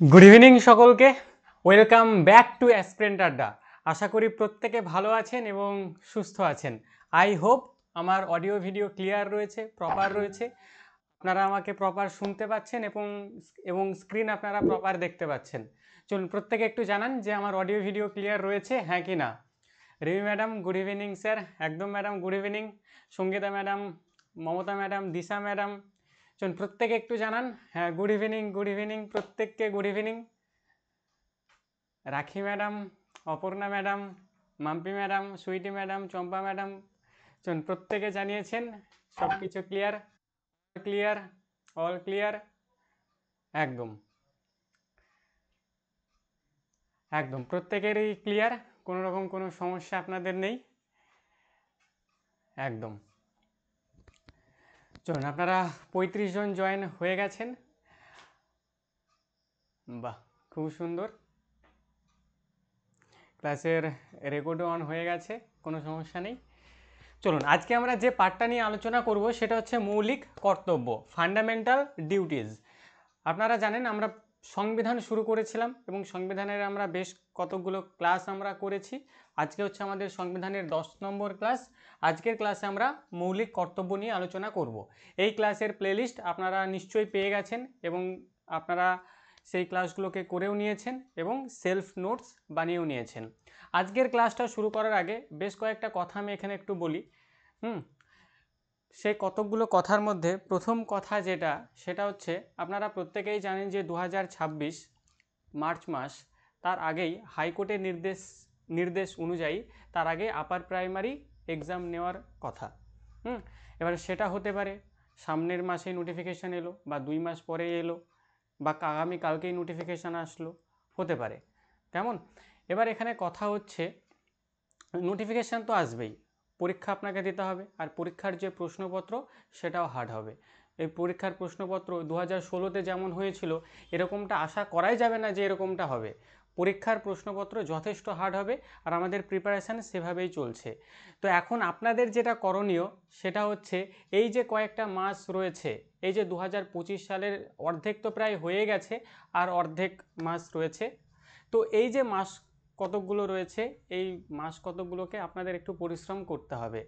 Good evening সকলকে। Welcome back to aspirant আড্ডা। আশা করি প্রত্যেকে ভালো আছেন এবং সুস্থ আছেন। আই হোপ আমার অডিও ভিডিও ক্লিয়ার রয়েছে, প্রপার রয়েছে, আপনারা আমাকে প্রপার শুনতে পাচ্ছেন এবং এবং স্ক্রিন আপনারা প্রপার দেখতে পাচ্ছেন। চলুন প্রত্যেকে একটু জানান যে আমার অডিও ভিডিও ক্লিয়ার রয়েছে, হ্যাঁ কি না। Rimi madam good evening sir. একদম madam good evening. Sangeeta madam, Mamata madam, Disha madam, চলুন প্রত্যেকে একটু জানান হ্যাঁ গুড ইভিনিং, গুড ইভিনিং, প্রত্যেককে good evening. Rakhi madam, Aparna madam, Mampi madam, Sweety madam, Champa madam, চলুন প্রত্যেকে জানিয়েছেন সব কিছু ক্লিয়ার, ক্লিয়ার, অল ক্লিয়ার। একদম একদম প্রত্যেকেরই ক্লিয়ার, কোনো রকম কোনো সমস্যা আপনাদের নেই। একদম চলুন, আপনারা 35 জন জয়েন হয়ে গেছেন, বাহ খুব সুন্দর। ক্লাসের রেকর্ডও অন হয়ে গেছে, কোনো সমস্যা নেই। চলুন আজকে আমরা যে পার্টটা নিয়ে আলোচনা করব সেটা হচ্ছে মৌলিক কর্তব্য, ফান্ডামেন্টাল ডিউটিজ। আপনারা জানেন আমরা সংবিধান শুরু করেছিলাম এবং সংবিধানের আমরা বেশ কতগুলো ক্লাস আমরা করেছি। আজকে হচ্ছে আমাদের সংবিধানের 10 নম্বর ক্লাস। আজকের ক্লাসে আমরা মৌলিক কর্তব্য নিয়ে আলোচনা করব। এই ক্লাসের প্লেলিস্ট আপনারা নিশ্চয়ই পেয়ে গেছেন এবং আপনারা সেই ক্লাসগুলোকে করেও নিয়েছেন এবং সেলফ নোটস বানিয়েও নিয়েছেন। আজকের ক্লাসটা শুরু করার আগে বেশ কয়েকটা কথা আমি এখানে একটু বলি। সেই কতকগুলো কথার মধ্যে প্রথম কথা যেটা, সেটা হচ্ছে আপনারা প্রত্যেকেই জানেন যে 2026 মার্চ মাস, তার আগেই হাইকোর্টের নির্দেশ অনুযায়ী তার আগে আপার প্রাইমারি এক্সাম নেওয়ার কথা। এবার সেটা হতে পারে সামনের মাসে নোটিফিকেশান এলো, বা 2 মাস পরে এলো, বা আগামী কালকেই নোটিফিকেশান আসলো, হতে পারে। কেমন? এবার এখানে কথা হচ্ছে নোটিফিকেশান তো আসবেই, পরীক্ষা আপনাকে দিতে হবে, আর পরীক্ষার যে প্রশ্নপত্র সেটাও হার্ড হবে। এই পরীক্ষার প্রশ্নপত্র 2016-তে যেমন হয়েছিল এরকমটা আশা করাই যাবে না যে এরকমটা হবে। পরীক্ষার প্রশ্নপত্র যথেষ্ট হার্ড হবে আর আমাদের প্রিপারেশান সেভাবেই চলছে। তো এখন আপনাদের যেটা করণীয় সেটা হচ্ছে এই যে কয়েকটা মাস রয়েছে, এই যে 2025 সালের অর্ধেক তো প্রায় হয়ে গেছে, আর অর্ধেক মাস রয়েছে। তো এই যে মাস কতকগুলো রয়েছে, এই মাস কতকগুলোকে আপনাদের একটু পরিশ্রম করতে হবে।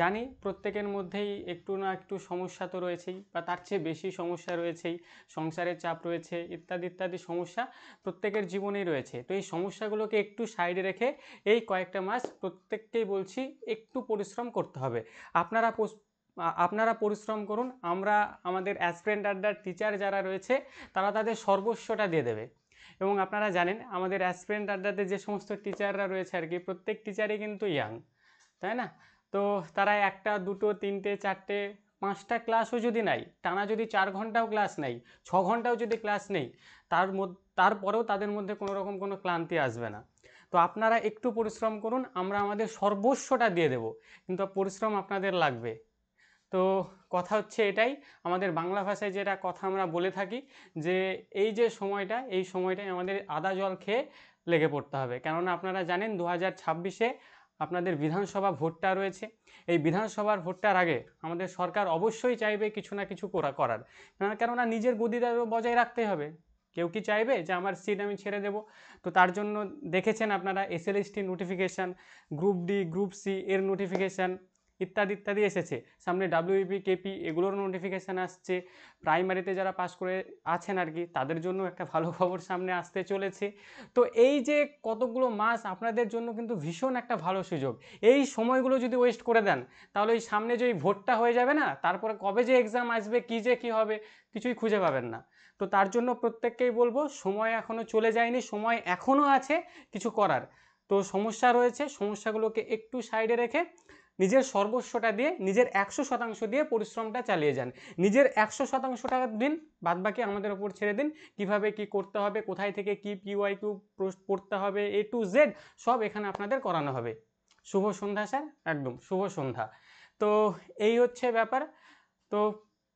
জানি প্রত্যেকের মধ্যেই একটু না একটু সমস্যা তো রয়েছেই, বা তার চেয়ে বেশি সমস্যা রয়েছেই, সংসারের চাপ রয়েছে, ইত্যাদি ইত্যাদি সমস্যা প্রত্যেকের জীবনেই রয়েছে। তো এই সমস্যাগুলোকে একটু সাইডে রেখে এই কয়েকটা মাস প্রত্যেককেই বলছি একটু পরিশ্রম করতে হবে। আপনারা পরিশ্রম করুন, আমরা আমাদের অ্যাসপিরেন্ট আড্ডার টিচার যারা রয়েছে তারা তাদের সর্বস্বটা দিয়ে দেবে। এবং আপনারা জানেন আমাদের অ্যাসপিরেন্ট আড্ডাতে যে সমস্ত টিচাররা রয়েছে আর কি, প্রত্যেক টিচারই কিন্তু ইয়াং, তাই না? তো তারা একটা দুটো তিনটে চারটে পাঁচটা ক্লাসও যদি নেয়, টানা যদি 4 ঘন্টাও ক্লাস নেই, 6 ঘন্টাও যদি ক্লাস নেই, তারপরেও তাদের মধ্যে কোনো রকম কোনো ক্লান্তি আসবে না। তো আপনারা একটু পরিশ্রম করুন, আমরা আমাদের সর্বস্বটা দিয়ে দেব, কিন্তু পরিশ্রম আপনাদের লাগবে। তো কথা হচ্ছে এটাই, আমাদের বাংলা ভাষায় যেটা কথা আমরা বলে থাকি যে এই যে সময়টা, এই সময়টাই আমাদের আদা জল খেয়ে লেগে পড়তে হবে। কেননা আপনারা জানেন 2026-এ আপনাদের বিধানসভা ভোটটা রয়েছে। এই বিধানসভার ভোটটার আগে আমাদের সরকার অবশ্যই চাইবে কিছু না কিছু করার, কেননা নিজের গদিটা বজায় রাখতে হবে। কেউ কি চাইবে যে আমার সিট আমি ছেড়ে দেব? তো তার জন্য দেখেছেন আপনারা SLST notification, group D, group C এর নোটিফিকেশান ইত্যাদি ইত্যাদি এসেছে, সামনে ডাব্লিউবিপি, কেপি এগুলোর নোটিফিকেশান আসছে। প্রাইমারিতে যারা পাস করে আছেন আর কি, তাদের জন্য একটা ভালো খবর সামনে আসতে চলেছে। তো এই যে কতগুলো মাস আপনাদের জন্য কিন্তু ভীষণ একটা ভালো সুযোগ। এই সময়গুলো যদি ওয়েস্ট করে দেন তাহলে এই সামনে যে ভোটটা হয়ে যাবে না, তারপরে কবে যে এক্সাম আসবে, কী যে কী হবে কিছুই খুঁজে পাবেন না। তো তার জন্য প্রত্যেককেই বলবো সময় এখনও চলে যায়নি, সময় এখনও আছে কিছু করার। তো সমস্যা রয়েছে, সমস্যাগুলোকে একটু সাইডে রেখে নিজের সর্বস্বটা দিয়ে, নিজের 100% দিয়ে পরিশ্রমটা চালিয়ে যান। নিজের 100%টা দিন, বাদবাকি আমাদের ওপর ছেড়ে দিন। কিভাবে কি করতে হবে, কোথায় থেকে কি PYQ পড়তে হবে, A to Z সব এখানে আপনাদের করানো হবে। শুভ সন্ধ্যা স্যার, একদম শুভ সন্ধ্যা। তো এই হচ্ছে ব্যাপার। তো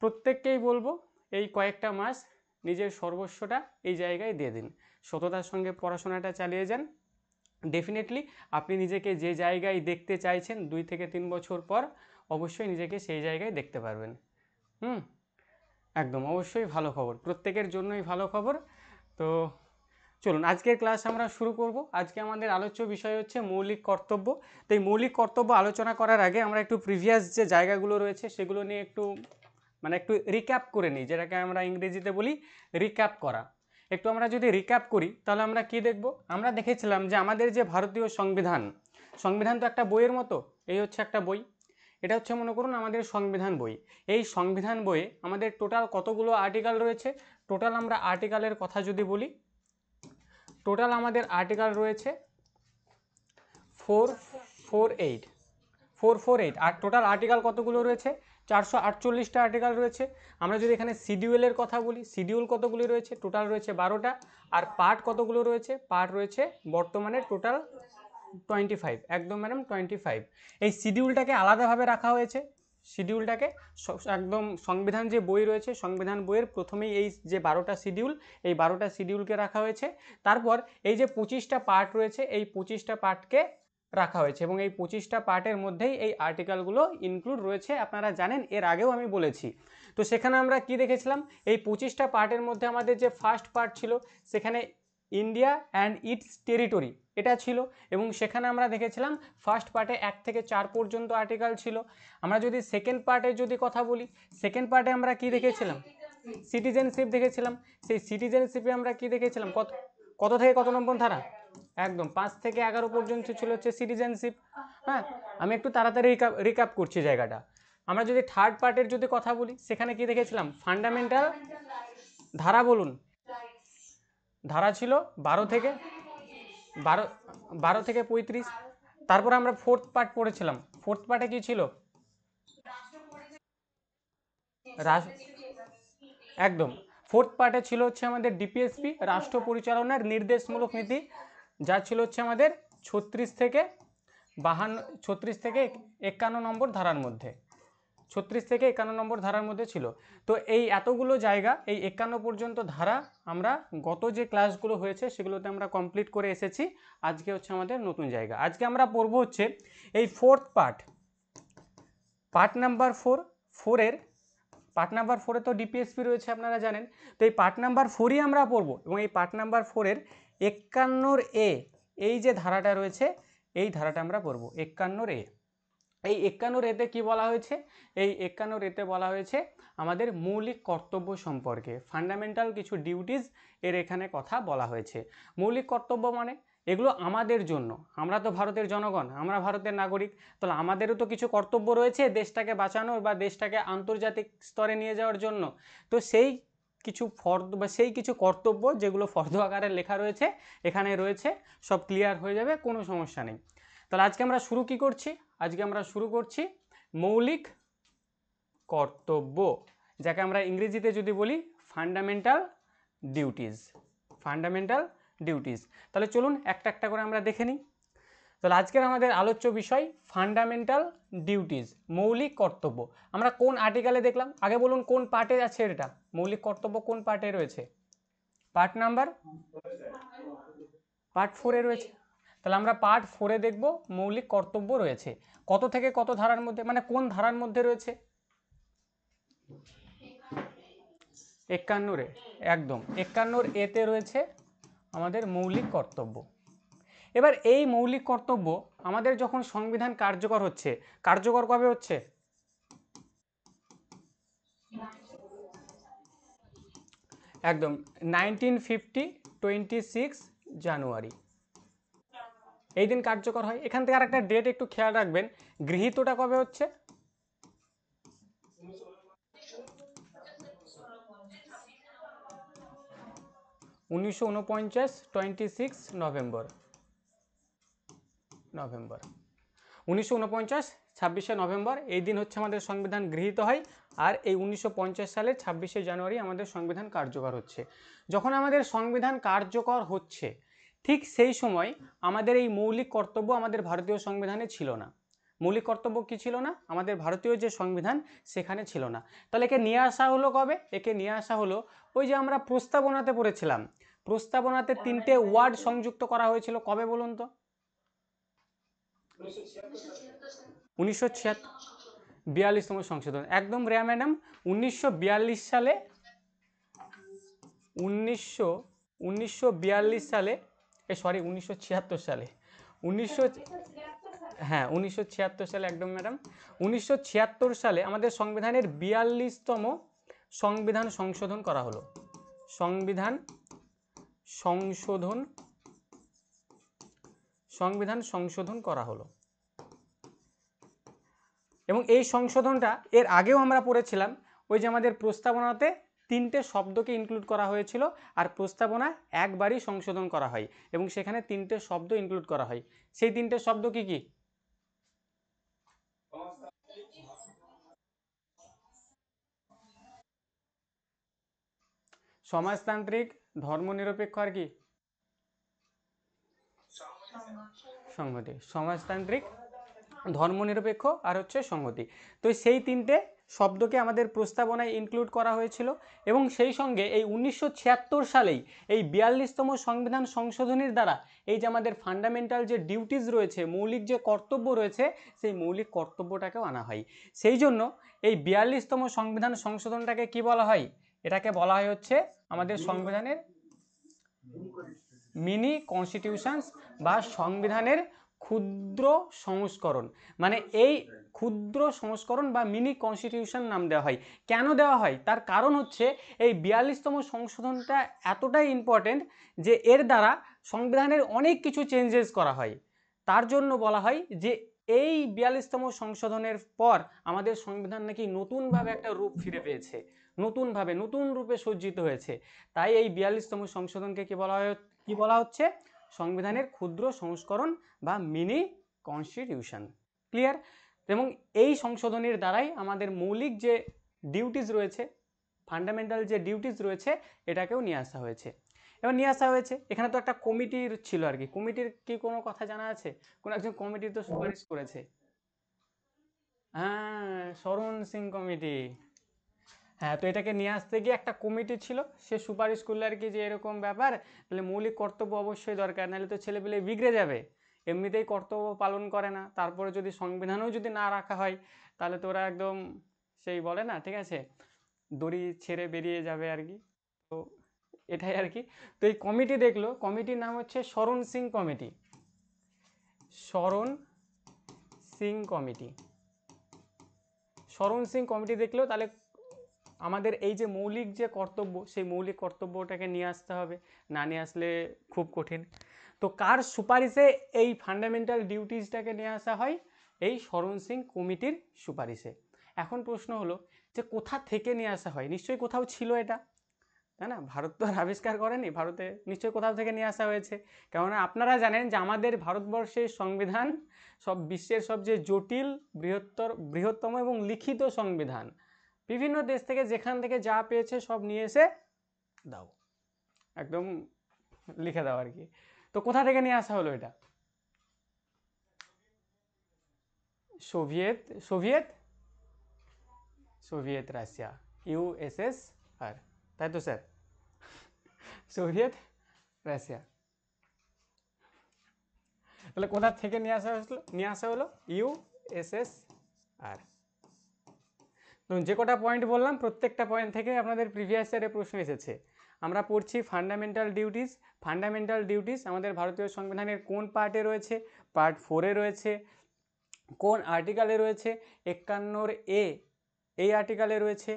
প্রত্যেককেই বলবো এই কয়েকটা মাস নিজের সর্বস্বটা এই জায়গায় দিয়ে দিন, সততার সঙ্গে পড়াশোনাটা চালিয়ে যান। ডেফিনেটলি আপনি নিজেকে যে জায়গায় দেখতে চাইছেন 2 থেকে 3 বছর পর, অবশ্যই নিজেকে সেই জায়গায় দেখতে পারবেন। একদম অবশ্যই ভালো খবর, প্রত্যেকের জন্যই ভালো খবর। তো তো চলুন আজকের ক্লাস আমরা শুরু করব। আজকে আমাদের আলোচ্য বিষয় হচ্ছে মৌলিক কর্তব্য। তো এই মৌলিক কর্তব্য আলোচনা করার আগে আমরা একটু প্রিভিয়াস যে জায়গাগুলো রয়েছে সেগুলো নিয়ে একটু রিক্যাপ করে নিই, যেটাকে আমরা ইংরেজিতে বলি রিক্যাপ করা। একটু আমরা যদি রিক্যাপ করি তাহলে আমরা কি দেখব? আমরা দেখেছিলাম যে আমাদের যে ভারতীয় সংবিধান, সংবিধান তো একটা বইয়ের মতো, এই হচ্ছে একটা বই, এটা হচ্ছে মনে করুন আমাদের সংবিধান বই। এই সংবিধান বইয়ে আমাদের টোটাল কতগুলো আর্টিকেল রয়েছে? টোটাল আমরা আর্টিকেলের কথা যদি বলি, টোটাল আমাদের আর্টিকেল রয়েছে 448। আর টোটাল আর্টিকেল কতগুলো রয়েছে? 448টা আর্টিকেল রয়েছে। আমরা যদি এখানে শিডিউলের কথা বলি, শিডিউল কতগুলি রয়েছে? টোটাল রয়েছে 12টা। আর পার্ট কতগুলো রয়েছে? পার্ট রয়েছে বর্তমানে টোটাল 25। একদম ম্যাডাম 25। এই শিডিউলটাকে আলাদাভাবে রাখা হয়েছে। শিডিউলটাকে একদম সংবিধান যে বই রয়েছে, সংবিধান বইয়ের প্রথমেই এই যে 12টা শিডিউল, এই 12টা শিডিউলকে রাখা হয়েছে। তারপর এই যে 25টা পার্ট রয়েছে, এই 25টা পার্টকে রাখা হয়েছে এবং এই 25টা পার্টের মধ্যেই এই আর্টিকেলগুলো ইনক্লুড রয়েছে। আপনারা জানেন, এর আগেও আমি বলেছি। তো সেখানে আমরা কি দেখেছিলাম? এই 25টা পার্টের মধ্যে আমাদের যে ফার্স্ট পার্ট ছিল সেখানে ইন্ডিয়া অ্যান্ড ইটস টেরিটরি এটা ছিল, এবং সেখানে আমরা দেখেছিলাম ফার্স্ট পার্টে 1 থেকে 4 পর্যন্ত আর্টিকেল ছিল। আমরা যদি সেকেন্ড পার্টে যদি কথা বলি, সেকেন্ড পার্টে আমরা কি দেখেছিলাম? সিটিজেনশিপ দেখেছিলাম। সেই সিটিজেনশিপে আমরা কি দেখেছিলাম? কত থেকে কত নম্বর ধারা? একদম 5 থেকে 11 পর্যন্ত ছিল হচ্ছে সিটিজেনশিপ। হ্যাঁ, আমি একটু তাড়াতাড়ি রিক্যাপ করছি জায়গাটা। আমরা যদি থার্ড পার্টের যদি কথা বলি, সেখানে কি দেখেছিলাম? ফান্ডামেন্টাল ধারা, বলুন। ধারা ছিল 12 থেকে 35। তারপর আমরা ফোর্থ পার্ট পড়েছিলাম। ফোর্থ পার্টে কি ছিল? একদম ফোর্থ পার্টে ছিল হচ্ছে আমাদের ডিপিএসপি, রাষ্ট্র পরিচালনার নির্দেশমূলক নীতি, যা ছিল হচ্ছে আমাদের 36 থেকে 51 নম্বর ধারার মধ্যে। 36 থেকে 51 নম্বর ধারার মধ্যে ছিল। তো এই এতগুলো জায়গা, এই 51 পর্যন্ত ধারা আমরা গত যে ক্লাসগুলো হয়েছে সেগুলোতে আমরা কমপ্লিট করে এসেছি। আজকে হচ্ছে আমাদের নতুন জায়গা। আজকে আমরা পড়বো হচ্ছে এই fourth part number 4 part number 4-এ তো ডিপিএসপি রয়েছে, আপনারা জানেন। তো এই পার্ট নাম্বার 4ই আমরা পড়বো, এবং এই পার্ট নাম্বার 4-এর 51 এই যে ধারাটা রয়েছে, এই ধারাটা আমরা পড়বো 51 এই 51 কি বলা হয়েছে? এই 51 বলা হয়েছে আমাদের মৌলিক কর্তব্য সম্পর্কে, ফান্ডামেন্টাল কিছু ডিউটিস এর এখানে কথা বলা হয়েছে। মৌলিক কর্তব্য মানে এগুলো আমাদের জন্য, আমরা তো ভারতের জনগণ, আমরা ভারতের নাগরিক, তাহলে আমাদেরও তো কিছু কর্তব্য রয়েছে দেশটাকে বাঁচানোর বা দেশটাকে আন্তর্জাতিক স্তরে নিয়ে যাওয়ার জন্য। তো সেই কিছু কর্তব্য যেগুলো ফর্দ আকারে লেখা রয়েছে এখানে রয়েছে, সব ক্লিয়ার হয়ে যাবে, কোনো সমস্যা নেই। তাহলে আজকে আমরা শুরু কি করছি? আজকে আমরা শুরু করছি মৌলিক কর্তব্য, যাকে আমরা ইংরেজিতে যদি বলি ফান্ডামেন্টাল ডিউটিস। তাহলে চলুন একটা একটা করে আমরা দেখে নিই। তাহলে আজকের আমাদের আলোচ্য বিষয় ফান্ডামেন্টাল ডিউটিস, মৌলিক কর্তব্য। আমরা কোন আর্টিকেলে দেখলাম? আগে বলুন কোন পার্টে আছে এটা? মৌলিক কর্তব্য কোন পার্টে রয়েছে? পার্ট 4-এ রয়েছে। তাহলে আমরা পার্ট 4-এ দেখব মৌলিক কর্তব্য রয়েছে। কত থেকে কত ধারার মধ্যে, মানে কোন ধারার মধ্যে রয়েছে? 51-এ। একদম 51-এতে রয়েছে আমাদের মৌলিক কর্তব্য। এবার এই মৌলিক কর্তব্য আমাদের যখন সংবিধান কার্যকর হচ্ছে, কার্যকর কবে হচ্ছে? একদম 1950 26 জানুয়ারি এই দিন কার্যকর হয়। এখান থেকে আরেকটা ডেট একটু খেয়াল রাখবেন, গৃহীতটা কবে হচ্ছে? 1949 26 নভেম্বর 1949 26শে নভেম্বর এই দিন হচ্ছে আমাদের সংবিধান গৃহীত হয়। আর এই 1950 সালের 26শে জানুয়ারি আমাদের সংবিধান কার্যকর হচ্ছে। যখন আমাদের সংবিধান কার্যকর হচ্ছে ঠিক সেই সময় আমাদের এই মৌলিক কর্তব্য আমাদের ভারতীয় সংবিধানে ছিল না। মৌলিক কর্তব্য কি ছিল না? আমাদের ভারতীয় যে সংবিধান সেখানে ছিল না। তাহলে একে নিয়ে আসা হলো কবে? একে নিয়ে আসা হলো ওই যে আমরা প্রস্তাবনাতে পড়েছিলাম, প্রস্তাবনাতে 3টে ওয়ার্ড সংযুক্ত করা হয়েছিল। কবে বলুন তো? 1976 42তম সংশোধন। একদম রেয়া ম্যাডাম, 1942 সালে 1942 সালে, 1976 সালে, 1976 সালে, একদম ম্যাডাম, 1976 সালে আমাদের সংবিধানের 42তম সংবিধান সংশোধন করা হলো। সংবিধান সংশোধন করা হলো। এবং এই সংশোধনটা এর আগেও আমরা পড়েছিলাম, ওই যে আমাদের প্রস্তাবনাতে 3টে শব্দকে ইনক্লুড করা হয়েছিল, আর প্রস্তাবনা একবারই সংশোধন করা হয় এবং সেখানে 3টে শব্দ ইনক্লুড করা হয়। সেই 3টে শব্দ কি কি? সমাজতান্ত্রিক, ধর্মনিরপেক্ষ, আর কি? সংহতি। সমাজতান্ত্রিক, ধর্মনিরপেক্ষ, আর হচ্ছে সংহতি। তো সেই 3টে শব্দকে আমাদের প্রস্তাবনায় ইনক্লুড করা হয়েছিল এবং সেই সঙ্গে এই 1976 সালেই এই 42তম সংবিধান সংশোধনীর দ্বারা এই যে আমাদের ফান্ডামেন্টাল যে ডিউটিস রয়েছে, মৌলিক যে কর্তব্য রয়েছে, সেই মৌলিক কর্তব্যটাকেও আনা হয়। সেই জন্য এই 42তম সংবিধান সংশোধনটাকে কি বলা হয়? এটাকে বলা হয় হচ্ছে আমাদের সংবিধানের মিনি কনস্টিটিউশনস বা সংবিধানের ক্ষুদ্র সংস্করণ। মানে এই ক্ষুদ্র সংস্করণ বা মিনি কনস্টিটিউশন নাম দেওয়া হয়। কেন দেওয়া হয়? তার কারণ হচ্ছে এই 42তম সংশোধনটা এতটাই ইম্পর্টেন্ট যে এর দ্বারা সংবিধানের অনেক কিছু চেঞ্জেস করা হয়। তার জন্য বলা হয় যে এই 42তম সংশোধনের পর আমাদের সংবিধান নাকি নতুনভাবে একটা রূপ ফিরে পেয়েছে, নতুনভাবে নতুন রূপে সজ্জিত হয়েছে। তাই এই 42তম সংশোধনকে কি বলা হচ্ছে? সংবিধানের ক্ষুদ্র সংস্করণ বা মিনি কনস্টিটিউশন। ক্লিয়ার? এবং এই সংশোধনের দ্বারাই আমাদের মৌলিক যে ডিউটিস রয়েছে, ফান্ডামেন্টাল যে ডিউটিস রয়েছে, এটাকেও নিয়ে আসা হয়েছে। এবার নিয়ে আসা হয়েছে, এখানে তো একটা কমিটির ছিল আর কি। কমিটির কি কোনো কথা জানা আছে? কোনো একজন কমিটির তো সুপারিশ করেছে। হ্যাঁ, শরণ সিং কমিটি। হ্যাঁ, তো এটাকে নিয়ে আসতে গিয়ে একটা কমিটি ছিল, সে সুপারিশ করলে আর কি যে এরকম ব্যাপার, তাহলে মৌলিক কর্তব্য অবশ্যই দরকার, নাহলে তো ছেলেপিলে বিগড়ে যাবে, এমনিতেই কর্তব্য পালন করে না, তারপরে যদি সংবিধানেও যদি না রাখা হয় তাহলে তো ওরা একদম সেই বলে না, ঠিক আছে, দড়ি ছেড়ে বেরিয়ে যাবে আর কি। তো এটাই আর কি। তো এই কমিটি দেখলো, কমিটির নাম হচ্ছে শরণ সিং কমিটি। শরণ সিং কমিটি। শরণ সিং কমিটি দেখলো তাহলে আমাদের এই যে মৌলিক যে কর্তব্য, সেই মৌলিক কর্তব্যটাকে নিয়ে আসতে হবে, না নিয়ে আসলে খুব কঠিন। তো কার সুপারিশে এই ফান্ডামেন্টাল ডিউটিসটাকে নিয়ে আসা হয়? এই শরণ সিং কমিটির সুপারিশে। এখন প্রশ্ন হলো যে কোথা থেকে নিয়ে আসা হয়? নিশ্চয়ই কোথাও ছিল এটা, তাই না? ভারত তো আর আবিষ্কার করেনি, ভারতে নিশ্চয়ই কোথাও থেকে নিয়ে আসা হয়েছে। কেননা আপনারা জানেন যে আমাদের ভারতবর্ষের সংবিধান সব বিশ্বের সবচেয়ে জটিল, বৃহত্তম এবং লিখিত সংবিধান। বিভিন্ন দেশ থেকে যেখান থেকে যা পেয়েছে সব নিয়ে এসে দাও, একদম লিখে দাও আর কি। তো কোথা থেকে নিয়ে আসা হলো এটা? Soviet Soviet Soviet Russia, USSR, তাই তো স্যার? Soviet Russia. তাহলে কোথা থেকে নিয়ে আসা হলো ইউএসএসআর। যে কটা পয়েন্ট বললাম, প্রত্যেকটা পয়েন্ট থেকে আপনাদের প্রিভিয়াস ইয়ারে প্রশ্ন এসেছে। আমরা পড়ছি ফান্ডামেন্টাল ডিউটিস। ফান্ডামেন্টাল ডিউটিস আমাদের ভারতীয় সংবিধানের কোন পার্টে রয়েছে? পার্ট 4-এ রয়েছে। কোন আর্টিকেলে রয়েছে? 51 এই আর্টিকেলে রয়েছে।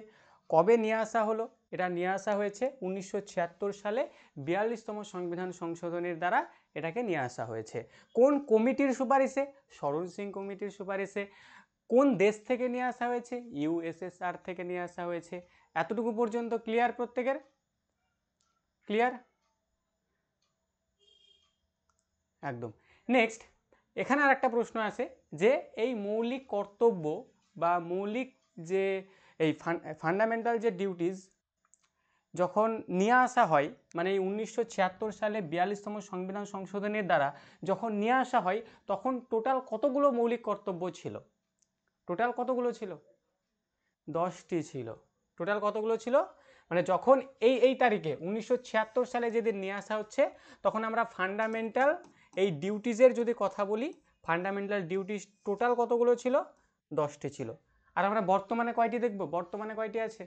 কবে নিয়ে আসা হলো? এটা নিয়ে আসা হয়েছে 1976 সালে 42তম সংবিধান সংশোধনের দ্বারা এটাকে নিয়ে আসা হয়েছে। কোন কমিটির সুপারিশে? শরণ সিং কমিটির সুপারিশে। কোন দেশ থেকে নিয়ে আসা হয়েছে? ইউএসএসআর থেকে নিয়ে আসা হয়েছে। এতটুকু পর্যন্ত ক্লিয়ার? প্রত্যেকের ক্লিয়ার? একদম। নেক্সট, এখানে আর একটা প্রশ্ন আছে যে এই মৌলিক কর্তব্য বা মৌলিক যে এই ফান্ডামেন্টাল যে ডিউটিস যখন নিয়ে আসা হয়, মানে এই 1976 সালে 42তম সংবিধান সংশোধনের দ্বারা যখন নিয়ে আসা হয়, তখন টোটাল কতগুলো মৌলিক কর্তব্য ছিল? টোটাল কতগুলো ছিল? 10টি ছিল। টোটাল কতগুলো ছিল? মানে যখন এই তারিখে 1976 সালে যেদিন নিয়ে আসা হচ্ছে, তখন আমরা ফান্ডামেন্টাল এই ডিউটিসের যদি কথা বলি, ফান্ডামেন্টাল ডিউটিস টোটাল কতগুলো ছিল? 10টি ছিল। আর আমরা বর্তমানে কয়টি দেখব? বর্তমানে কয়টি আছে?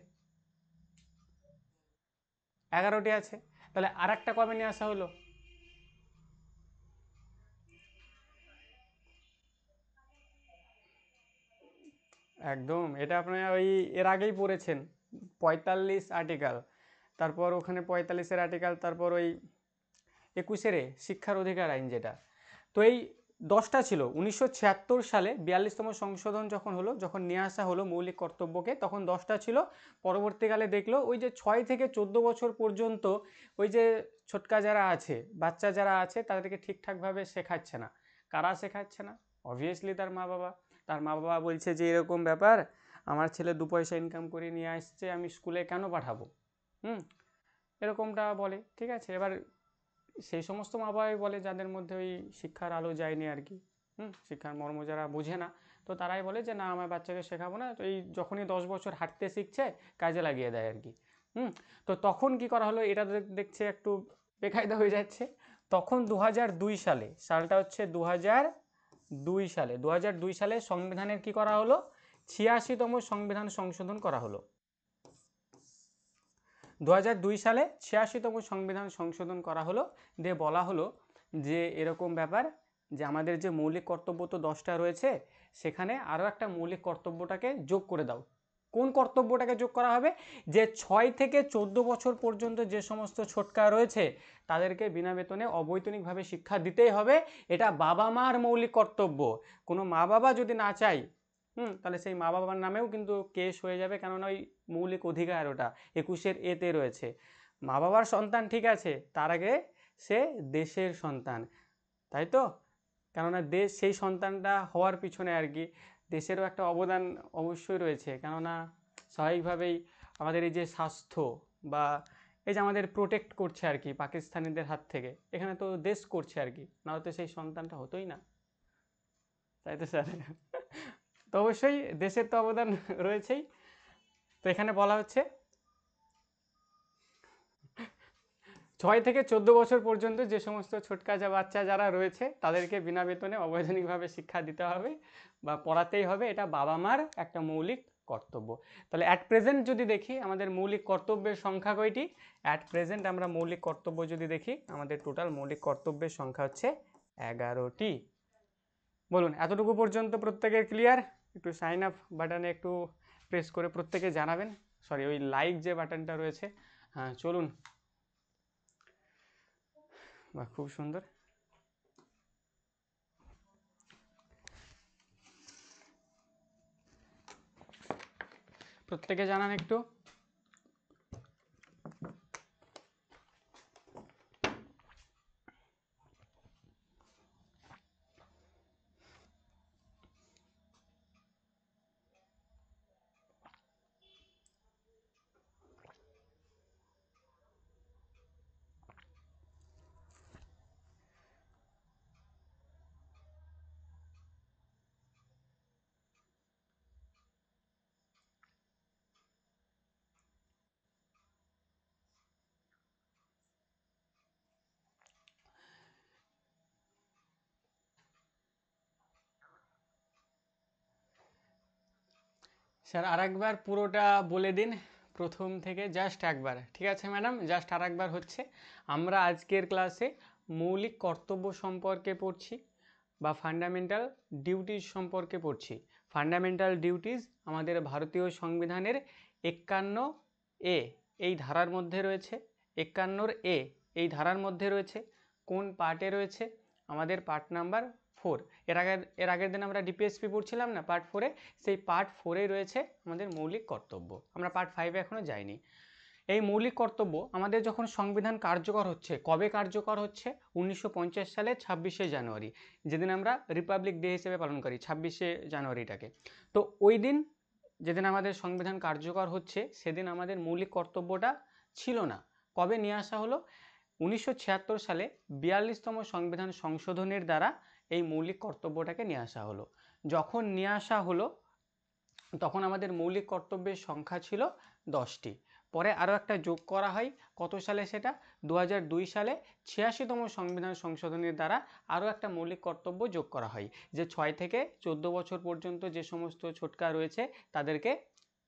11টি আছে। তাহলে আর একটা কবে নিয়ে আসা হলো? একদম, এটা আপনার ওই এর আগেই পড়েছেন, 45 আর্টিকেল, তারপর ওখানে 45-এর আর্টিকেল, তারপর ওই 21-এর শিক্ষার অধিকার আইন যেটা। তো এই 10টা ছিল 1976 সালে 42তম সংশোধন যখন হলো, যখন নিয়ে আসা হলো মৌলিক কর্তব্যকে, তখন 10টা ছিল। পরবর্তীকালে দেখলো ওই যে 6 থেকে 14 বছর পর্যন্ত ওই যে ছোটকা যারা আছে, বাচ্চা যারা আছে, তাদেরকে ঠিকঠাকভাবে শেখাচ্ছে না। কারা শেখাচ্ছে না? অবভিয়াসলি তার মা বাবা। তার মা বাবা বলছে যে এরকম ব্যাপার, আমার ছেলে 2 পয়সা ইনকাম করে নিয়ে আসছে, আমি স্কুলে কেন পাঠাবো? এরকমটা বলে, ঠিক আছে। এবার সেই সমস্ত মা বাবাই বলে যাদের মধ্যে ওই শিক্ষার আলো যায়নি আর কি, শিক্ষার মর্ম যারা বোঝে না, তো তারাই বলে যে না, আমার বাচ্চাকে শেখাবো না। তো এই যখনই 10 বছর হাঁটতে শিখছে, কাজে লাগিয়ে দেয় আর কি। তো তখন কি করা হলো, এটা দেখছে একটু বেকায়দা হয়ে যাচ্ছে। তখন 2002 সালে, সালটা হচ্ছে 2002 সালে, 2002 সালে সংবিধানের কি করা হলো, 86তম সংবিধান সংশোধন করা হলো। 2002 সালে 86তম সংবিধান সংশোধন করা হলো, দিয়ে বলা হলো যে এরকম ব্যাপার, যে আমাদের যে মৌলিক কর্তব্য তো 10টা রয়েছে, সেখানে আরও একটা মৌলিক কর্তব্যটাকে যোগ করে দাও। কোন কর্তব্যটাকে যোগ করা হবে? যে 6 থেকে 14 বছর পর্যন্ত যে সমস্ত ছোটকা রয়েছে, তাদেরকে বিনা বেতনে অবৈতনিকভাবে শিক্ষা দিতেই হবে। এটা বাবা মার মৌলিক কর্তব্য। কোনো মা বাবা যদি না চায়, তাহলে সেই মা বাবার নামেও কিন্তু কেস হয়ে যাবে, কেননা ওই মৌলিক অধিকার ওটা 21-এর এতে রয়েছে। মা বাবার সন্তান ঠিক আছে, তার আগে সে দেশের সন্তান, তাই তো? কেননা দেশ, সেই সন্তানটা হওয়ার পিছনে আর কি দেশেরও একটা অবদান অবশ্যই রয়েছে। কেননা স্বাভাবিকভাবেই আমাদের এই যে স্বাস্থ্য বা এই যে আমাদের প্রোটেক্ট করছে আর কি পাকিস্তানিদের হাত থেকে, এখানে তো দেশ করছে আর কি, নাহলে তো সেই সন্তানটা হতোই না, তাই তো স্যার? তো অবশ্যই দেশের তো অবদান রয়েছেই। তো এখানে বলা হচ্ছে 6 থেকে 14 বছর পর্যন্ত যে সমস্ত ছোটকা বাচ্চা যারা রয়েছে, তাদেরকে বিনা বেতনে অবৈতনিকভাবে শিক্ষা দিতে হবে বা পড়াতেই হবে, এটা বাবা মার একটা মৌলিক কর্তব্য। তাহলে অ্যাট প্রেজেন্ট যদি দেখি আমাদের মৌলিক কর্তব্যের সংখ্যা কয়টি? অ্যাট প্রেজেন্ট আমরা মৌলিক কর্তব্য যদি দেখি, আমাদের টোটাল মৌলিক কর্তব্যের সংখ্যা হচ্ছে 11টি। বলুন, এতটুকু পর্যন্ত প্রত্যেকের ক্লিয়ার? একটু সাইন আপ বাটনে একটু প্রেস করে প্রত্যেকে জানাবেন, সরি ওই লাইক যে বাটনটা রয়েছে। হ্যাঁ চলুন, বাহ খুব সুন্দর। প্রত্যেকে জানান একটু। স্যার আরেকবার পুরোটা বলে দিন, প্রথম থেকে জাস্ট একবার। ঠিক আছে ম্যাডাম, জাস্ট আরেকবার হচ্ছে, আমরা আজকের ক্লাসে মৌলিক কর্তব্য সম্পর্কে পড়ছি বা ফান্ডামেন্টাল ডিউটিস সম্পর্কে পড়ছি। ফান্ডামেন্টাল ডিউটিস আমাদের ভারতীয় সংবিধানের 51A এই ধারার মধ্যে রয়েছে। 51 এ এই ধারার মধ্যে রয়েছে। কোন পার্টে রয়েছে? আমাদের পার্ট নাম্বার 4। এর আগের দিন আমরা ডিপিএসপি পড়ছিলাম না, পার্ট 4-এ, সেই পার্ট 4-এ রয়েছে আমাদের মৌলিক কর্তব্য। আমরা পার্ট 5-এ এখনও যাইনি। এই মৌলিক কর্তব্য আমাদের যখন সংবিধান কার্যকর হচ্ছে, কবে কার্যকর হচ্ছে? 1950 সালে 26শে জানুয়ারি, যেদিন আমরা রিপাবলিক ডে হিসেবে পালন করি, 26শে জানুয়ারিটাকে। তো ওই দিন যেদিন আমাদের সংবিধান কার্যকর হচ্ছে, সেদিন আমাদের মৌলিক কর্তব্যটা ছিল না। কবে নিয়ে আসা হলো? 1976 সালে 42তম সংবিধান সংশোধনের দ্বারা এই মৌলিক কর্তব্যটাকে নিয়ে আসা হলো। যখন নিয়ে আসা হলো, তখন আমাদের মৌলিক কর্তব্যের সংখ্যা ছিল 10টি। পরে আরও একটা যোগ করা হয়, কত সালে সেটা? 2002 সালে 86তম সংবিধান সংশোধনের দ্বারা আরও একটা মৌলিক কর্তব্য যোগ করা হয়, যে 6 থেকে 14 বছর পর্যন্ত যে সমস্ত ছোটকা রয়েছে, তাদেরকে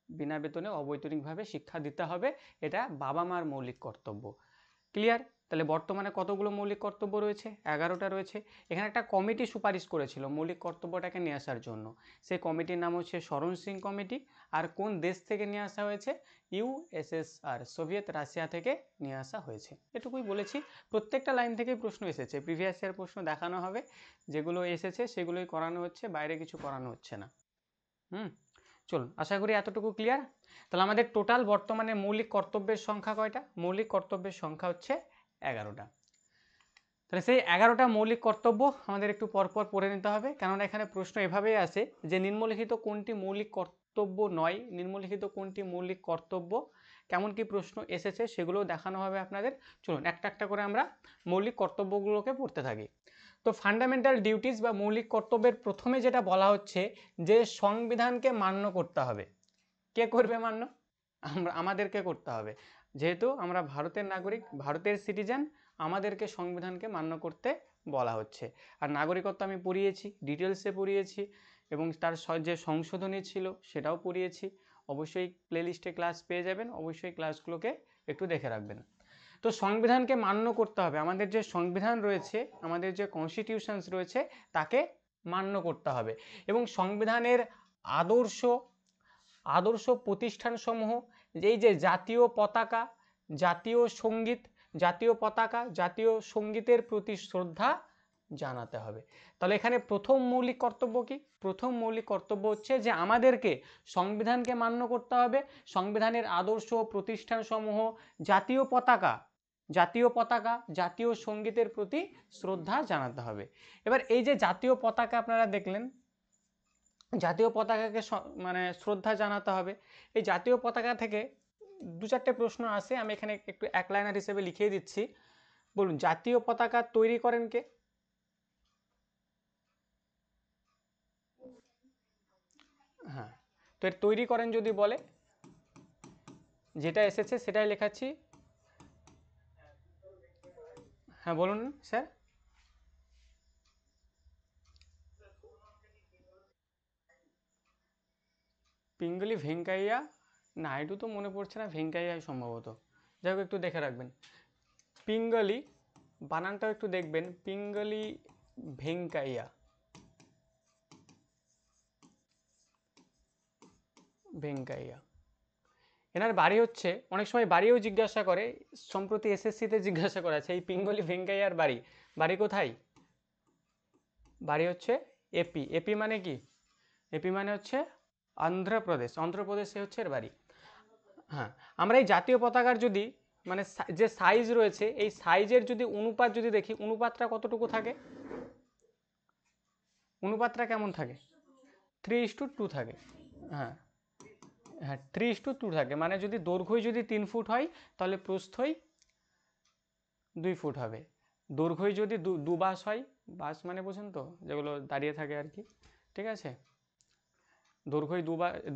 বিনা বেতনে অবৈতনিকভাবে শিক্ষা দিতে হবে। এটা বাবা মার মৌলিক কর্তব্য। ক্লিয়ার? তাহলে বর্তমানে কতগুলো মৌলিক কর্তব্য রয়েছে? 11টা রয়েছে। এখানে একটা কমিটি সুপারিশ করেছিল মৌলিক কর্তব্যটাকে নিয়ে আসার জন্য। সেই কমিটির নাম হচ্ছে শরণ সিং কমিটি। আর কোন দেশ থেকে নিয়ে আসা হয়েছে? ইউএসএসআর, সোভিয়েত রাশিয়া থেকে নিয়ে আসা হয়েছে। এটুকুই বলেছি। প্রত্যেকটা লাইন থেকেই প্রশ্ন এসেছে, প্রিভিয়াস ইয়ার প্রশ্ন দেখানো হবে, যেগুলো এসেছে সেগুলোই করানো হচ্ছে, বাইরে কিছু করানো হচ্ছে না। চলুন, আশা করি এতটুকু ক্লিয়ার। তাহলে আমাদের টোটাল বর্তমানে মৌলিক কর্তব্যের সংখ্যা কয়টা? মৌলিক কর্তব্যের সংখ্যা হচ্ছে 11টা। তাহলে সেই 11টা মৌলিক কর্তব্য আমাদের একটু পরপর পড়ে নিতে হবে, কেননা এখানে প্রশ্ন এভাবেই আসে যে নিম্নলিখিত কোনটি মৌলিক কর্তব্য নয়, নিম্নলিখিত কোনটি মৌলিক কর্তব্য, কেমন কি প্রশ্ন এসেছে সেগুলোও দেখানো হবে আপনাদের। চলুন একটা একটা করে আমরা মৌলিক কর্তব্যগুলোকে পড়তে থাকি। তো ফান্ডামেন্টাল ডিউটিস বা মৌলিক কর্তব্যের প্রথমে যেটা বলা হচ্ছে যে সংবিধানকে মান্য করতে হবে। কে করবে মান্য? আমাদেরকে করতে হবে। যেহেতু আমরা ভারতের নাগরিক, ভারতের সিটিজেন, আমাদেরকে সংবিধানকে মান্য করতে বলা হচ্ছে। আর নাগরিকত্ব আমি পড়িয়েছি, ডিটেলসে পড়িয়েছি, এবং তার যে সংশোধনী ছিল সেটাও পড়িয়েছি। অবশ্যই প্লেলিস্টে ক্লাস পেয়ে যাবেন, অবশ্যই ক্লাসগুলোকে একটু দেখে রাখবেন। তো সংবিধানকে মান্য করতে হবে, আমাদের যে সংবিধান রয়েছে, আমাদের যে কনস্টিটিউশনস রয়েছে তাকে মান্য করতে হবে। এবং সংবিধানের আদর্শ প্রতিষ্ঠানসমূহ, এই যে জাতীয় পতাকা, জাতীয় সঙ্গীত, জাতীয় পতাকা, জাতীয় সঙ্গীতের প্রতি শ্রদ্ধা জানাতে হবে। তাহলে এখানে প্রথম মৌলিক কর্তব্য কি? প্রথম মৌলিক কর্তব্য হচ্ছে যে আমাদেরকে সংবিধানকে মান্য করতে হবে, সংবিধানের আদর্শ প্রতিষ্ঠানসমূহ, জাতীয় পতাকা, জাতীয় সঙ্গীতের প্রতি শ্রদ্ধা জানাতে হবে। এবার এই যে জাতীয় পতাকা আপনারা দেখলেন, জাতীয় পতাকাকে মানে শ্রদ্ধা জানাতে হবে। এই জাতীয় পতাকা থেকে দু চারটে প্রশ্ন আসে, আমি এখানে একটু এক লাইনার হিসেবে লিখিয়ে দিচ্ছি। বলুন, জাতীয় পতাকা তৈরি করেন কে? হ্যাঁ, তো এর তৈরি করেন যদি বলে, যেটা এসেছে সেটাই লেখাচ্ছি। হ্যাঁ বলুন স্যার। পিঙ্গলি ভেঙ্কাইয়া নাইডু তো মনে পড়ছে না, ভেঙ্কাইয়াই সম্ভবত। যাই হোক, একটু দেখে রাখবেন। পিঙ্গলি বানানটাও একটু দেখবেন, পিঙ্গলি ভেঙ্কাইয়া, ভেঙ্কাইয়া। এনার বাড়ি হচ্ছে, অনেক সময় বাড়িও জিজ্ঞাসা করে, সম্প্রতি এসএসসিতে জিজ্ঞাসা করা আছে এই পিঙ্গলি ভেঙ্কাইয়ার বাড়ি, বাড়ি কোথায়? বাড়ি হচ্ছে এপি। এপি মানে কি? এপি মানে হচ্ছে অন্ধ্রপ্রদেশ, অন্ধ্রপ্রদেশে হচ্ছে এর বাড়ি। হ্যাঁ, আমরা এই জাতীয় পতাকার যদি মানে যে সাইজ রয়েছে, এই সাইজের যদি অনুপাত যদি দেখি, অনুপাতটা কতটুকু থাকে? অনুপাতটা কেমন থাকে? 3:2 থাকে। হ্যাঁ হ্যাঁ, 3:2 থাকে। মানে যদি দৈর্ঘ্যই যদি 3 ফুট হয়, তাহলে প্রস্থই 2 ফুট হবে। দৈর্ঘ্যই যদি দু বাস হয়, বাস মানে বোঝেন তো, যেগুলো দাঁড়িয়ে থাকে আর কি, ঠিক আছে? দৈর্ঘ্যই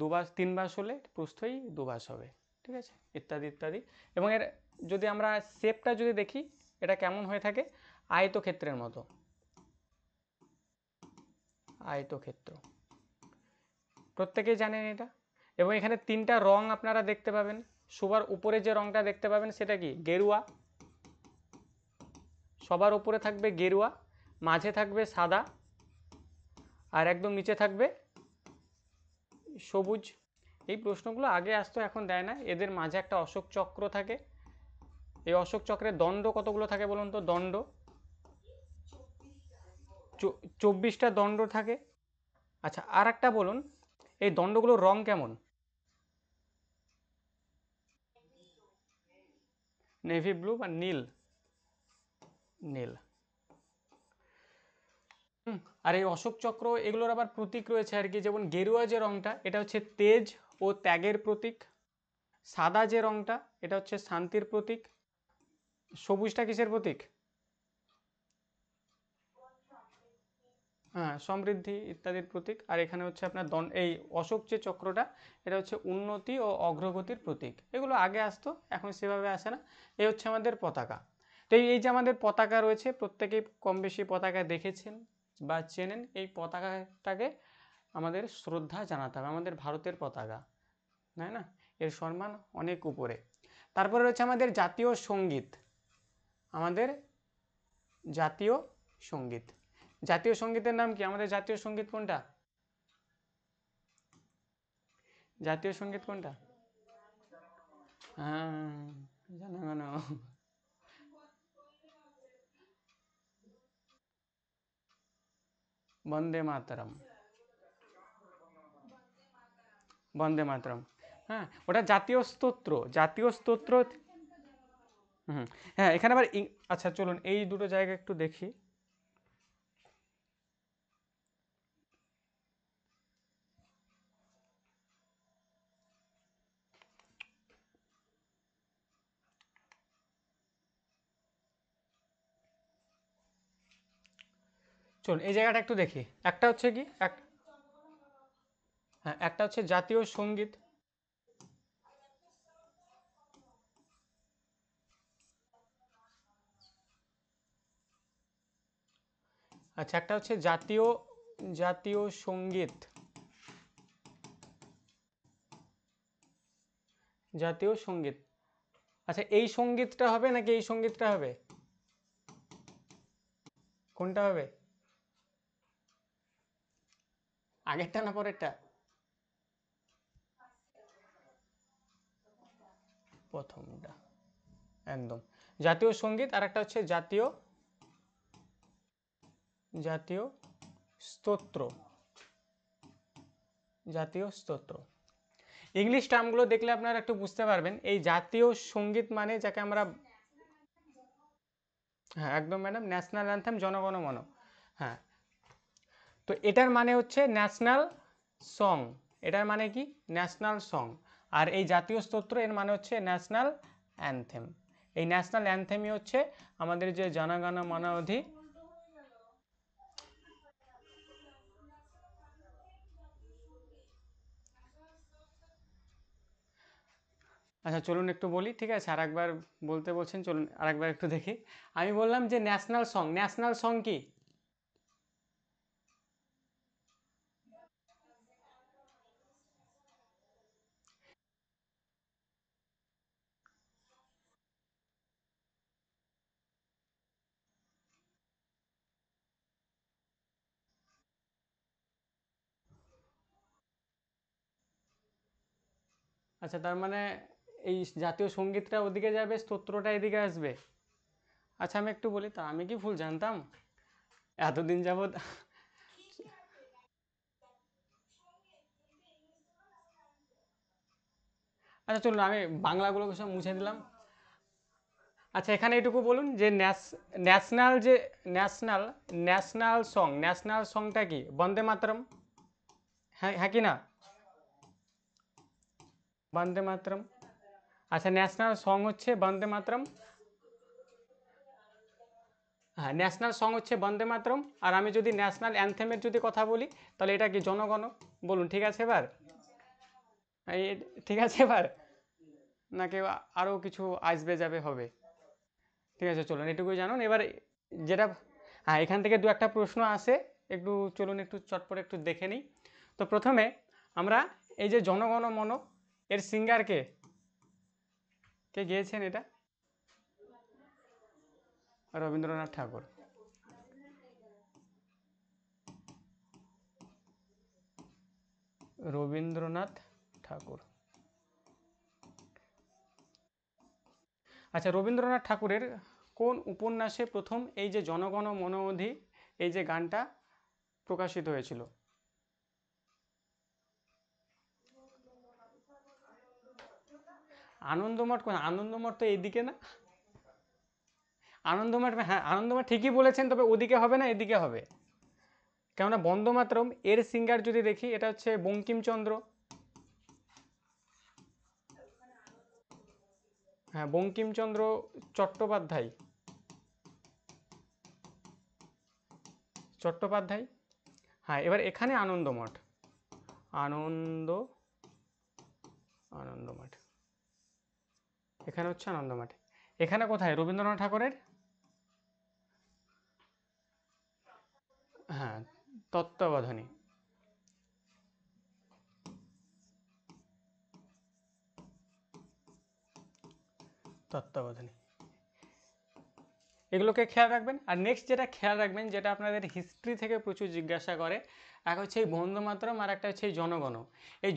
দু বাস 3 বাস হলে প্রস্থই 2 বাস হবে, ঠিক আছে? ইত্যাদি ইত্যাদি। এবং এর যদি আমরা শেপটা যদি দেখি, এটা কেমন হয়ে থাকে? আয়তক্ষেত্রের মতো, আয়তক্ষেত্র। প্রত্যেকেই জানেন এটা। এবং এখানে 3টা রং আপনারা দেখতে পাবেন। সবার উপরে যে রংটা দেখতে পাবেন সেটা কি? গেরুয়া। সবার উপরে থাকবে গেরুয়া, মাঝে থাকবে সাদা, আর একদম নিচে থাকবে সবুজ। এই প্রশ্নগুলো আগে আসতো, এখন দেয় না। এদের মাঝে একটা অশোক চক্র থাকে। এই অশোক চক্রের দণ্ড কতগুলো থাকে বলুন তো? দণ্ড 24টা দণ্ড থাকে। আচ্ছা, আর একটা বলুন, এই দণ্ডগুলোর রং কেমন? নেভি ব্লু বা নীল, নীল। আর এই অশোক চক্র এগুলোর আবার প্রতীক রয়েছে আর কি, যেমন গেরুয়া যে রংটা, এটা হচ্ছে তেজ ও ত্যাগের প্রতীক। সাদা যে রংটা, এটা হচ্ছে শান্তির প্রতীক। সবুজটা কিসের প্রতীক? হ্যাঁ, সমৃদ্ধি ইত্যাদির প্রতীক। আর এখানে হচ্ছে আপনার এই অশোক যে চক্রটা, এটা হচ্ছে উন্নতি ও অগ্রগতির প্রতীক। এগুলো আগে আসতো, এখন সেভাবে আসে না। এই হচ্ছে আমাদের পতাকা। তো এই যে আমাদের পতাকা রয়েছে, প্রত্যেকেই কম বেশি পতাকা দেখেছেন বা চেনেন। এই পতাকাটাকে আমাদের শ্রদ্ধা জানাতে হবে, আমাদের ভারতের পতাকা, তাই না? এর সম্মান অনেক উপরে। তারপরে রয়েছে আমাদের জাতীয় সঙ্গীত। আমাদের জাতীয় সঙ্গীত। জাতীয় সঙ্গীতের নাম কি? আমাদের জাতীয় সঙ্গীত কোনটা? জাতীয় সঙ্গীত কোনটা? হ্যাঁ, জনগণ। বন্দে মাতরম। বন্দে মাতরম। হ্যাঁ, ওটা জাতীয় স্তোত্র, জাতীয় স্তোত্র। হুম। হ্যাঁ, এখানে আবার আচ্ছা চলুন এই দুটো জায়গা একটু দেখি। চলুন এই জায়গাটা একটু দেখি। একটা হচ্ছে কি হ্যাঁ, একটা হচ্ছে জাতীয় সঙ্গীত। আচ্ছা, একটা হচ্ছে জাতীয় জাতীয় সঙ্গীত, জাতীয় সঙ্গীত। আচ্ছা, এই সঙ্গীতটা হবে নাকি এই সঙ্গীতটা হবে? কোনটা হবে? আগেরটা না পরেরটা? প্রথমটা। একদম। জাতীয় সঙ্গীত আর একটা হচ্ছে জাতীয় জাতীয় স্তোত্র। জাতীয় স্তোত্র। ইংলিশ টার্মগুলো দেখলে আপনারা একটু বুঝতে পারবেন। এই জাতীয় সঙ্গীত মানে যাকে আমরা, হ্যাঁ একদম ম্যাডাম, ন্যাশনাল অ্যান্থেম জনগণ মন। হ্যাঁ, তো এটার মানে হচ্ছে ন্যাশনাল সং। এটার মানে কি? National song. আর এই জাতীয় স্তোত্র এর মানে হচ্ছে ন্যাশনাল অ্যান্থেম। এই ন্যাশনাল অ্যান্থেমই হচ্ছে আমাদের যে জনগণ মন অধি। আচ্ছা চলুন একটু বলি, ঠিক আছে? আর একবার বলতে বলছেন, চলুন আর একবার একটু দেখি। আমি বললাম যে ন্যাশনাল সং, ন্যাশনাল সং কি? আচ্ছা, তার মানে এই জাতীয় সঙ্গীতটা ওদিকে যাবে, স্তোত্রটা এদিকে আসবে। আচ্ছা আমি একটু বলি, তা আমি কি ভুল জানতাম এতদিন যাবৎ? আচ্ছা চলুন আমি বাংলাগুলোকে সব মুছে দিলাম। আচ্ছা, এখানে এটুকু বলুন যে ন্যাশনাল যে ন্যাশনাল ন্যাশনাল সং, ন্যাশনাল সংটা কি? বন্দে মাতরম। হ্যাঁ, হ্যাঁ কি না? বন্দে মাতরম। আচ্ছা, ন্যাশনাল সং হচ্ছে বন্দে মাতরম। হ্যাঁ, ন্যাশনাল সং হচ্ছে বন্দে মাতরম। আর আমি যদি ন্যাশনাল অ্যানথেমের যদি কথা বলি, তাহলে এটা কি? জনগণ। বলুন ঠিক আছে এবার? ঠিক আছে এবার? নাকি আরও কিছু আসবে যাবে হবে? ঠিক আছে চলুন এটুকুই জানুন এবার। যেটা, হ্যাঁ এখান থেকে দু একটা প্রশ্ন আসে, একটু চলুন একটু চটপট একটু দেখে নিই। তো প্রথমে আমরা এই যে জনগণ মন, এর সিঙ্গার কে? কে গেয়েছেন এটা? রবীন্দ্রনাথ ঠাকুর। রবীন্দ্রনাথ ঠাকুর। আচ্ছা, রবীন্দ্রনাথ ঠাকুরের কোন উপন্যাসে প্রথম এই যে জনগণ মন অধি এই যে গানটা প্রকাশিত হয়েছিল? আনন্দমঠ কোন? আনন্দমঠ তো এইদিকে না। আনন্দমঠ, হ্যাঁ আনন্দমঠ ঠিকই বলেছেন, তবে ওদিকে হবে না, এদিকে হবে। কেননা বন্দেমাতরম এর সিঙ্গার যদি দেখি, এটা হচ্ছে বঙ্কিমচন্দ্র। হ্যাঁ, বঙ্কিমচন্দ্র চট্টোপাধ্যায়। চট্টোপাধ্যায়। হ্যাঁ, এবার এখানে আনন্দমঠ। আনন্দ আনন্দমঠ। এখানে হচ্ছে আনন্দমঠ। এখানে কোথায় রবীন্দ্রনাথ ঠাকুরের? হ্যাঁ, তত্ত্বাবধানী। তত্ত্বাবধানী। এগুলোকে খেয়াল রাখবেন। আর নেক্সট যেটা খেয়াল রাখবেন, যেটা আপনাদের হিস্ট্রি থেকে প্রচুর জিজ্ঞাসা করে, এক হচ্ছে এই বন্দে মাতরম আর একটা হচ্ছে এই জনগণ। এই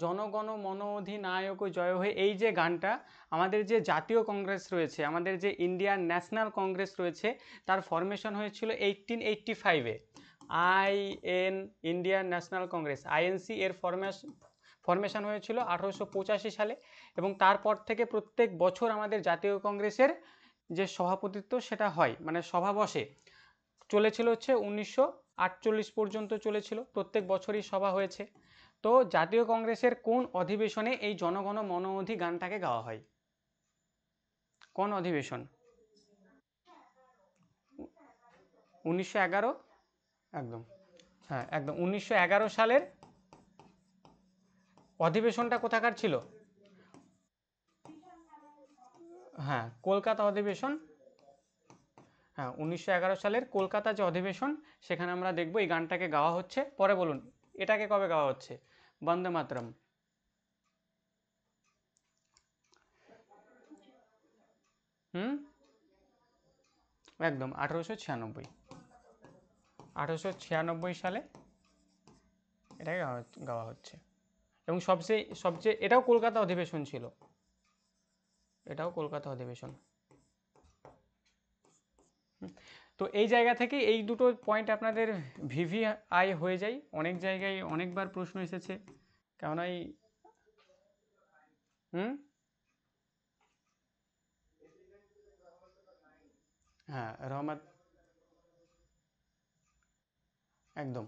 জনগণ মন অধিনায়ক জয় হয়ে, এই যে গানটা, আমাদের যে জাতীয় কংগ্রেস রয়েছে, আমাদের যে ইন্ডিয়ান ন্যাশনাল কংগ্রেস রয়েছে, তার ফরমেশন হয়েছিল 1885-এ। ইন্ডিয়ান ন্যাশনাল কংগ্রেস, আইএনসি এর ফরমেশন হয়েছিল 1885 সালে। এবং তারপর থেকে প্রত্যেক বছর আমাদের জাতীয় কংগ্রেসের যে সভাপতিত্ব সেটা হয়, মানে সভা বসে, চলেছিল হচ্ছে 1948 পর্যন্ত চলেছিল, প্রত্যেক বছরই সভা হয়েছে। তো জাতীয় কংগ্রেসের কোন অধিবেশনে এই জনগণ মন অধি গানটাকে গাওয়া হয়? কোন অধিবেশন? 1911। একদম, হ্যাঁ একদম 1911 সালের অধিবেশনটা কোথাকার ছিল? হ্যাঁ, কলকাতা অধিবেশন। হ্যাঁ, 1911 সালের কলকাতা যে অধিবেশন, সেখানে আমরা দেখব এই গানটাকে গাওয়া হচ্ছে। পরে বলুন, এটাকে কবে গাওয়া হচ্ছে, বন্দে মাতরম? হুম, একদম 1896। 1896 সালে এটাকে গাওয়া হচ্ছে। এবং সবচেয়ে এটাও কলকাতা অধিবেশন ছিল, এটাও কলকাতা অধিবেশন। তো এই জায়গা থেকে এই দুটো পয়েন্ট আপনাদের ভিভিআই হয়ে যায়। অনেক জায়গায় অনেকবার প্রশ্ন এসেছে, কেননা এই হুম, হ্যাঁ রহমত, একদম।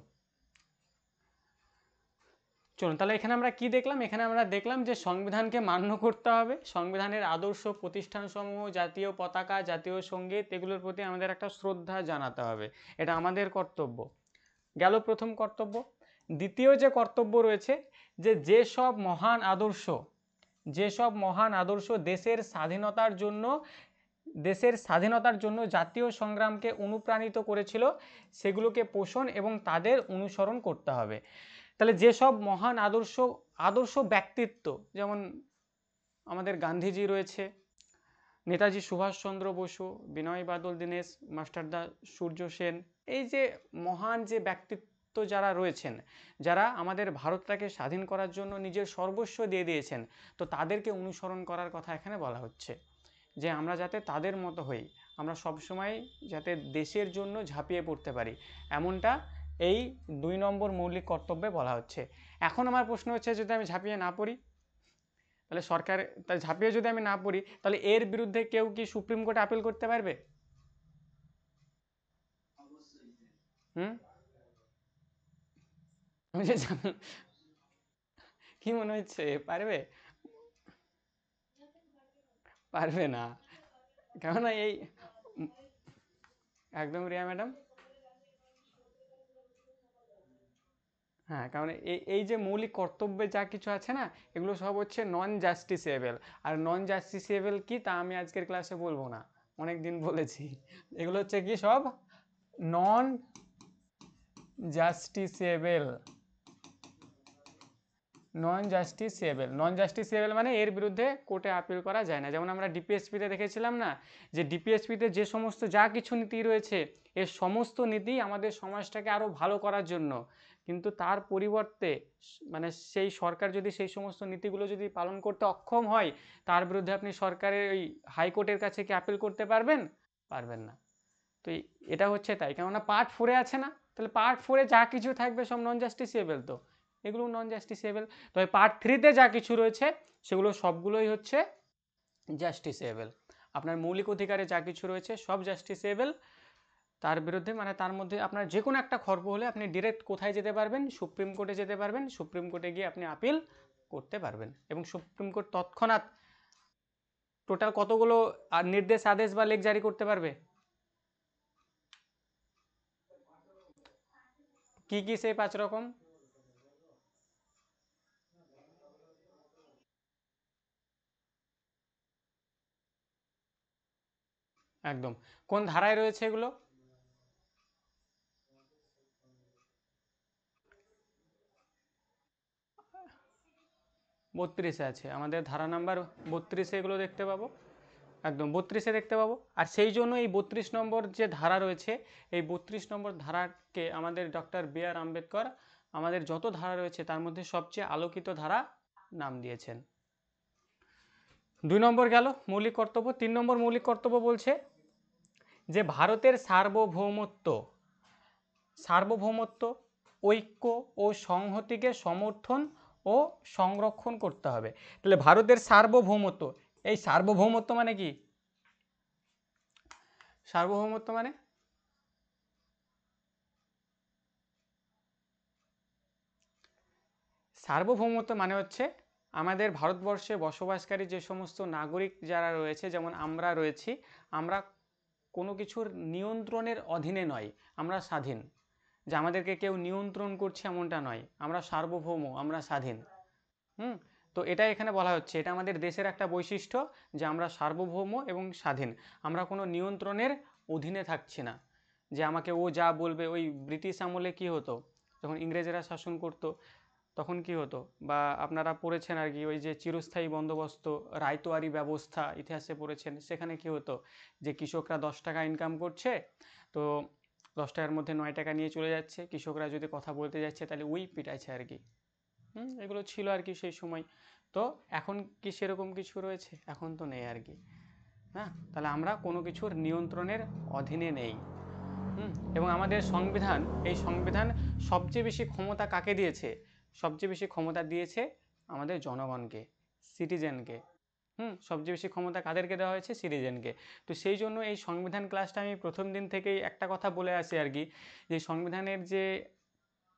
চলুন তাহলে এখানে আমরা কি দেখলাম? এখানে আমরা দেখলাম যে সংবিধানকে মান্য করতে হবে, সংবিধানের আদর্শ প্রতিষ্ঠানসমূহ, জাতীয় পতাকা, জাতীয় সঙ্গীত, এগুলোর প্রতি আমাদের একটা শ্রদ্ধা জানাতে হবে, এটা আমাদের কর্তব্য। গেল প্রথম কর্তব্য। দ্বিতীয় যে কর্তব্য রয়েছে, যে যেসব মহান আদর্শ দেশের স্বাধীনতার জন্য জাতীয় সংগ্রামকে অনুপ্রাণিত করেছিল, সেগুলোকে পোষণ এবং তাদের অনুসরণ করতে হবে। তাহলে যেসব মহান আদর্শ ব্যক্তিত্ব, যেমন আমাদের গান্ধীজি রয়েছে, নেতাজি সুভাষচন্দ্র বসু, বিনয় বাদল দীনেশ, মাস্টারদা সূর্য সেন, এই যে মহান যে ব্যক্তিত্ব যারা রয়েছেন, যারা আমাদের ভারতটাকে স্বাধীন করার জন্য নিজের সর্বস্ব দিয়ে দিয়েছেন, তো তাদেরকে অনুসরণ করার কথা এখানে বলা হচ্ছে, যে আমরা যাতে তাদের মতো হই, আমরা সবসময় যাতে দেশের জন্য ঝাঁপিয়ে পড়তে পারি, এমনটা এই 2 নম্বর মৌলিক কর্তব্যে বলা হচ্ছে। এখন আমার প্রশ্ন হচ্ছে, যদি আমি ঝাঁপিয়ে না পড়ি, তাহলে ঝাঁপিয়ে যদি আমি না পড়ি, তাহলে এর বিরুদ্ধে কেউ কি সুপ্রিম কোর্টে আপিল করতে পারবে? হুম, কি মনে হচ্ছে, পারবে? পারবে না। কেননা এই, একদম রিয়া ম্যাডাম, হ্যাঁ, কারণ এই যে মৌলিক কর্তব্যে যা কিছু আছে না, এগুলো সব হচ্ছে নন জাস্টিসেবল। আর নন জাস্টিসেবল কি, তা আমি আজকের ক্লাসে বলবো না, অনেক দিন বলেছি। এগুলো হচ্ছে কি, সব নন জাস্টিসেবল। নন জাস্টিসেবল মানে এর বিরুদ্ধে কোর্টে আপিল করা যায় না। যেমন আমরা ডিপিএসপিতে দেখেছিলাম না, যে ডিপিএসপিতে যে সমস্ত যা কিছু নীতি রয়েছে, এর সমস্ত নীতি আমাদের সমাজটাকে আরও ভালো করার জন্য, কিন্তু তার পরিবর্তে মানে সেই সরকার যদি সেই সমস্ত নীতিগুলো যদি পালন করতে অক্ষম হয়, তার বিরুদ্ধে আপনি সরকারের ওই হাইকোর্টের কাছে কি আপিল করতে পারবেন? পারবেন না। তো এটা হচ্ছে তাই, কেননা পার্ট 4-এ আছে না, তাহলে পার্ট 4-এ যা কিছু থাকবে সব নন জাস্টিসেবল, তো এগুলো নন জাস্টিসেবল। তবে পার্ট 3-তে যা কিছু রয়েছে, সেগুলো সবগুলোই হচ্ছে জাস্টিসেবল। আপনার মৌলিক অধিকারে যা কিছু রয়েছে সব জাস্টিসেবল। তার বিরুদ্ধে মানে তার মধ্যে আপনার যে কোনো একটা খর্ব হলে আপনি ডিরেক্ট কোথায় যেতে পারবেন? সুপ্রিম কোর্টে যেতে পারবেন। সুপ্রিম কোর্টে গিয়ে আপনি আপিল করতে পারবেন, এবং সুপ্রিম কোর্ট তৎক্ষণাৎ টোটাল কতগুলো নির্দেশ, আদেশ বা লেখ জারি করতে পারবে? কি কি সেই 5 রকম? একদম। কোন ধারায় রয়েছে এগুলো? 32-এ আছে, আমাদের ধারা নাম্বার 32-এ এগুলো দেখতে পাবো। একদম 32-এ দেখতে পাবো। আর সেই জন্য এই 32 নম্বর যে ধারা রয়েছে, এই 32 নম্বর ধারাকে আমাদের ডক্টর বি.আর. আম্বেদকর আমাদের যত ধারা রয়েছে তার মধ্যে সবচেয়ে আলোকিত ধারা নাম দিয়েছেন। 2 নম্বর গেল মৌলিক কর্তব্য। 3 নম্বর মৌলিক কর্তব্য বলছে যে ভারতের সার্বভৌমত্ব, ঐক্য ও সংহতিকে সমর্থন ও সংরক্ষণ করতে হবে। তাহলে ভারতের সার্বভৌমত্ব, এই সার্বভৌমত্ব মানে কি? সার্বভৌমত্ব মানে হচ্ছে আমাদের ভারতবর্ষে বসবাসকারী যে সমস্ত নাগরিক যারা রয়েছে, যেমন আমরা রয়েছি, আমরা কোনো কিছুর নিয়ন্ত্রণের অধীনে নয়, আমরা স্বাধীন। যে আমাদেরকে কেউ নিয়ন্ত্রণ করছে এমনটা নয়, আমরা সার্বভৌম, আমরা স্বাধীন। তো এটা এখানে বলা হচ্ছে, এটা আমাদের দেশের একটা বৈশিষ্ট্য যে আমরা সার্বভৌম এবং স্বাধীন, আমরা কোনো নিয়ন্ত্রণের অধীনে থাকছি না। যে আমাকে ও যা বলবে, ওই ব্রিটিশ আমলে কি হতো, যখন ইংরেজেরা শাসন করতো তখন কি হতো, বা আপনারা পড়েছেন আর কি, ওই যে চিরস্থায়ী বন্দোবস্ত, রায়তোয়ারি ব্যবস্থা ইতিহাসে পড়েছেন, সেখানে কি হতো যে কৃষকরা 10 টাকা ইনকাম করছে, তো 10 টাকার মধ্যে 9 টাকা নিয়ে চলে যাচ্ছে, কৃষকরা যদি কথা বলতে যাচ্ছে তাহলে ওই পিটাইছে আর কি। এগুলো ছিল আর কি সেই সময়। তো এখন কি সেরকম কিছু রয়েছে? এখন তো নেই আর কি। হ্যাঁ, তাহলে আমরা কোনো কিছুর নিয়ন্ত্রণের অধীনে নেই। এবং আমাদের সংবিধান, এই সংবিধান সবচেয়ে বেশি ক্ষমতা কাকে দিয়েছে? সবচেয়ে বেশি ক্ষমতা দিয়েছে আমাদের জনগণকে, সিটিজেনকে। সবচেয়ে বেশি ক্ষমতা কাদেরকে দেওয়া হয়েছে? সিটিজেনকে। তো সেই জন্য এই সংবিধান ক্লাসটা আমি প্রথম দিন থেকেই একটা কথা বলে আসি আর কি, যে সংবিধানের যে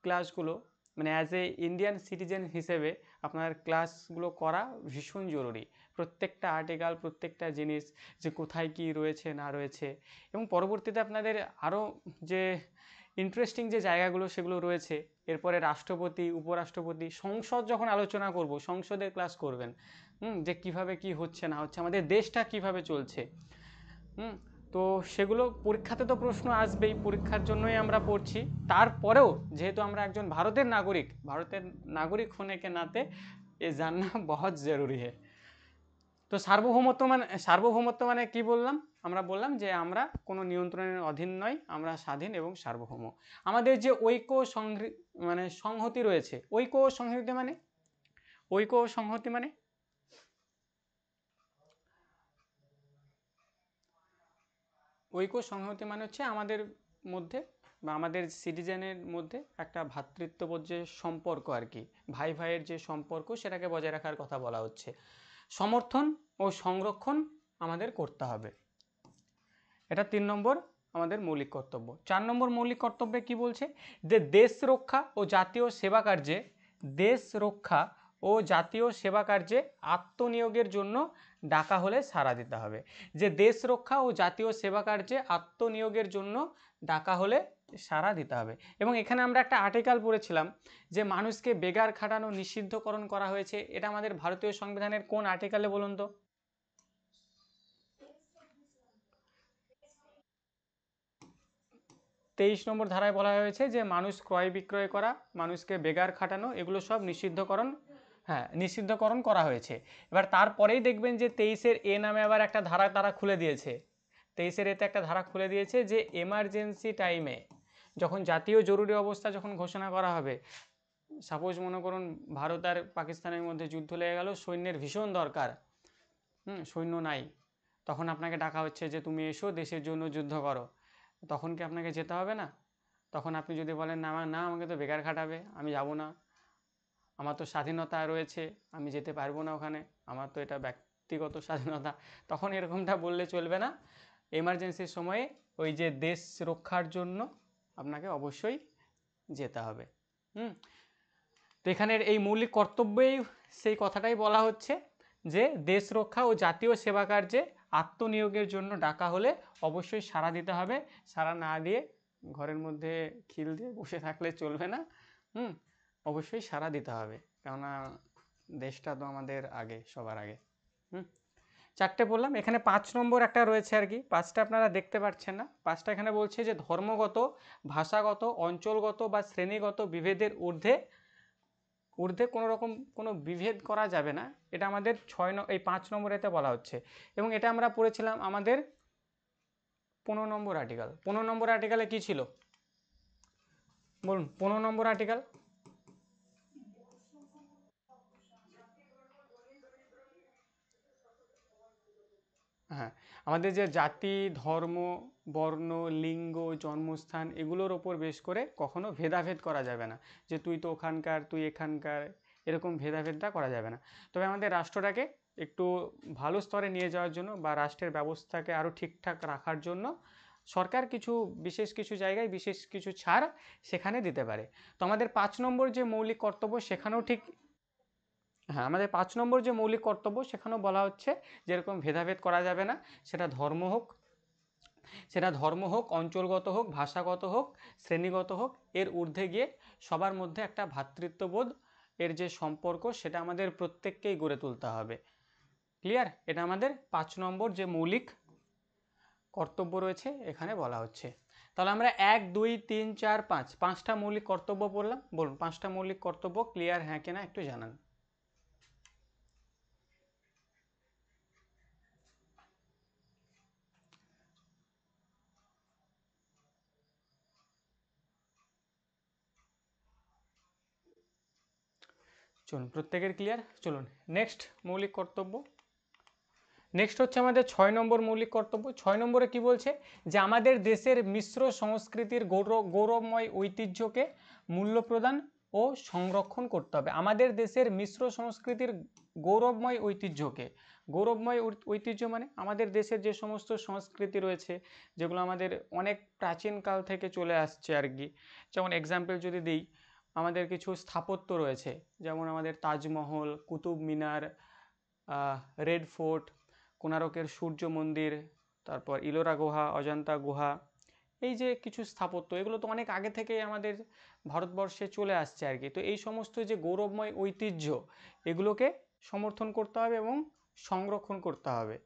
ক্লাসগুলো, মানে অ্যাজ এ ইন্ডিয়ান সিটিজেন হিসেবে আপনার ক্লাসগুলো করা ভীষণ জরুরি। প্রত্যেকটা আর্টিকেল, প্রত্যেকটা জিনিস যে কোথায় কি রয়েছে না রয়েছে, এবং পরবর্তীতে আপনাদের আরও যে ইন্টারেস্টিং যে জায়গাগুলো সেগুলো রয়েছে, এরপরে রাষ্ট্রপতি, উপরাষ্ট্রপতি, সংসদ যখন আলোচনা করব, সংসদের ক্লাস করবেন, যে কিভাবে কি হচ্ছে না হচ্ছে, আমাদের দেশটা কিভাবে চলছে। তো সেগুলো পরীক্ষাতে তো প্রশ্ন আসবেই, পরীক্ষার জন্যই আমরা পড়ছি। তারপরেও যেহেতু আমরা একজন ভারতের নাগরিক होने के नाते ये जानना बहुत ज़रूरी है। তো সার্বভৌমত্ব মানে কি বললাম? আমরা বললাম যে আমরা কোনো নিয়ন্ত্রণের অধীন নয়, আমরা স্বাধীন এবং সার্বভৌম। আমাদের যে সংহতি রয়েছে, ঐক্য ও সংহতি মানে হচ্ছে আমাদের মধ্যে বা আমাদের সিটিজেনের মধ্যে একটা ভ্রাতৃত্ববোধ যে সম্পর্ক আর কি, ভাই ভাইয়ের যে সম্পর্ক, সেটাকে বজায় রাখার কথা বলা হচ্ছে। সমর্থন ও সংরক্ষণ আমাদের করতে হবে। এটা 3 নম্বর আমাদের মৌলিক কর্তব্য। 4 নম্বর মৌলিক কর্তব্যে কি বলছে? যে দেশ রক্ষা ও জাতীয় সেবা কার্যে আত্মনিয়োগের জন্য ডাকা হলে সাড়া দিতে হবে। যে দেশ রক্ষা ও জাতীয় সেবা কার্যে আত্মনিয়োগের জন্য ডাকা হলে সাড়া দিতে হবে। এবং এখানে আমরা একটা আর্টিকেল পড়েছিলাম যে মানুষকে বেগার খাটানো নিষিদ্ধকরণ করা হয়েছে। এটা আমাদের ভারতীয় সংবিধানের কোন আর্টিকেলে বলুন তো? 23 নম্বর ধারায় বলা হয়েছে যে মানুষ ক্রয় বিক্রয় করা, মানুষকে বেগার খাটানো, এগুলো সব নিষিদ্ধকরণ করা হয়েছে। এবার তারপরেই দেখবেন যে 23-এর এ নামে আবার একটা ধারা তারা খুলে দিয়েছে। 23-এর এতে একটা ধারা খুলে দিয়েছে যে এমার্জেন্সি টাইমে, যখন জাতীয় জরুরি অবস্থা যখন ঘোষণা করা হবে, সাপোজ মনে করুন ভারত আর পাকিস্তানের মধ্যে যুদ্ধ লেগে গেল, সৈন্যের ভীষণ দরকার, সৈন্য নাই, তখন আপনাকে ডাকা হচ্ছে যে তুমি এসো, দেশের জন্য যুদ্ধ করো। তখন কি আপনাকে যেতে হবে না? তখন আপনি যদি বলেন না আমাকে তো বেকার খাটাবে, আমি যাব না, আমার তো স্বাধীনতা রয়েছে, আমি যেতে পারবো না ওখানে, আমার তো এটা ব্যক্তিগত স্বাধীনতা, তখন এরকমটা বললে চলবে না। এমার্জেন্সির সময়ে ওই যে দেশ রক্ষার জন্য আপনাকে অবশ্যই যেতে হবে। তো এখানের এই মৌলিক কর্তব্যেই সেই কথাটাই বলা হচ্ছে যে দেশ রক্ষা ও জাতীয় সেবা কার্যে আত্মনিয়োগের জন্য ডাকা হলে অবশ্যই সাড়া দিতে হবে। সাড়া না দিয়ে ঘরের মধ্যে খিল দিয়ে বসে থাকলে চলবে না। অবশ্যই সাড়া দিতে হবে, কেননা দেশটা তো আমাদের আগে, সবার আগে। 4টে বললাম, এখানে 5 নম্বর একটা রয়েছে আর কি, 5টা আপনারা দেখতে পাচ্ছেন না। 5টা এখানে বলছে যে ধর্মগত, ভাষাগত, অঞ্চলগত বা শ্রেণীগত বিভেদের ঊর্ধ্বে ঊর্ধ্বে কোনো রকম কোনো বিভেদ করা যাবে না, এটা আমাদের 5 নম্বরেতে বলা হচ্ছে। এবং এটা আমরা পড়েছিলাম আমাদের 15 নম্বর আর্টিকেল। 15 নম্বর আর্টিকেলে কী ছিল বলুন? 15 নম্বর আর্টিকেল হ্যাঁ, আমাদের যে জাতি, ধর্ম, বর্ণ, লিঙ্গ, জন্মস্থান এগুলোর ওপর বেশ করে কখনো ভেদাভেদ করা যাবে না, যে তুই তো ওখানকার, তুই এখানকার, এরকম ভেদাভেদটা করা যাবে না। তবে আমাদের রাষ্ট্রটাকে একটু ভালো স্তরে নিয়ে যাওয়ার জন্য বা রাষ্ট্রের ব্যবস্থাকে আরও ঠিকঠাক রাখার জন্য সরকার বিশেষ কিছু জায়গায় বিশেষ কিছু ছাড় সেখানে দিতে পারে। তো আমাদের 5 নম্বর যে মৌলিক কর্তব্য সেখানেও ঠিক, হ্যাঁ, আমাদের 5 নম্বর যে মৌলিক কর্তব্য সেখানেও বলা হচ্ছে যেরকম ভেদাভেদ করা যাবে না, সেটা ধর্ম হোক, অঞ্চলগত হোক, ভাষাগত হোক, শ্রেণীগত হোক, এর ঊর্ধ্বে গিয়ে সবার মধ্যে একটা ভ্রাতৃত্ববোধ এর যে সম্পর্ক সেটা আমাদের প্রত্যেককেই গড়ে তুলতে হবে। ক্লিয়ার? এটা আমাদের 5 নম্বর যে মৌলিক কর্তব্য রয়েছে এখানে বলা হচ্ছে। তাহলে আমরা 1, 2, 3, 4, 5 5টা মৌলিক কর্তব্য পড়লাম। বলুন 5টা মৌলিক কর্তব্য ক্লিয়ার হ্যাঁ কিনা একটু জানান। চলুন প্রত্যেকের ক্লিয়ার। চলুন নেক্সট মৌলিক কর্তব্য। নেক্সট হচ্ছে আমাদের 6 নম্বর মৌলিক কর্তব্য। 6 নম্বরে কি বলছে? যে আমাদের দেশের মিশ্র সংস্কৃতির গৌরবময় ঐতিহ্যকে মূল্য প্রদান ও সংরক্ষণ করতে হবে। আমাদের দেশের মিশ্র সংস্কৃতির গৌরবময় ঐতিহ্য মানে আমাদের দেশের যে সমস্ত সংস্কৃতি রয়েছে যেগুলো আমাদের অনেক প্রাচীনকাল থেকে চলে আসছে আর কি। যেমন এক্সাম্পল যদি দিই, আমাদের কিছু স্থাপত্য রয়েছে, যেমন আমাদের তাজমহল, কুতুব মিনার, রেড ফোর্ট, কোণারকের সূর্য মন্দির, তারপর ইলোরা গুহা, অজন্তা গুহা, এই যে কিছু স্থাপত্য এগুলো তো অনেক আগে থেকেই আমাদের ভারতবর্ষে চলে আসছে আর কি। তো এই সমস্ত যে গৌরবময় ঐতিহ্য এগুলোকে সমর্থন করতে হবে এবং সংরক্ষণ করতে হবে।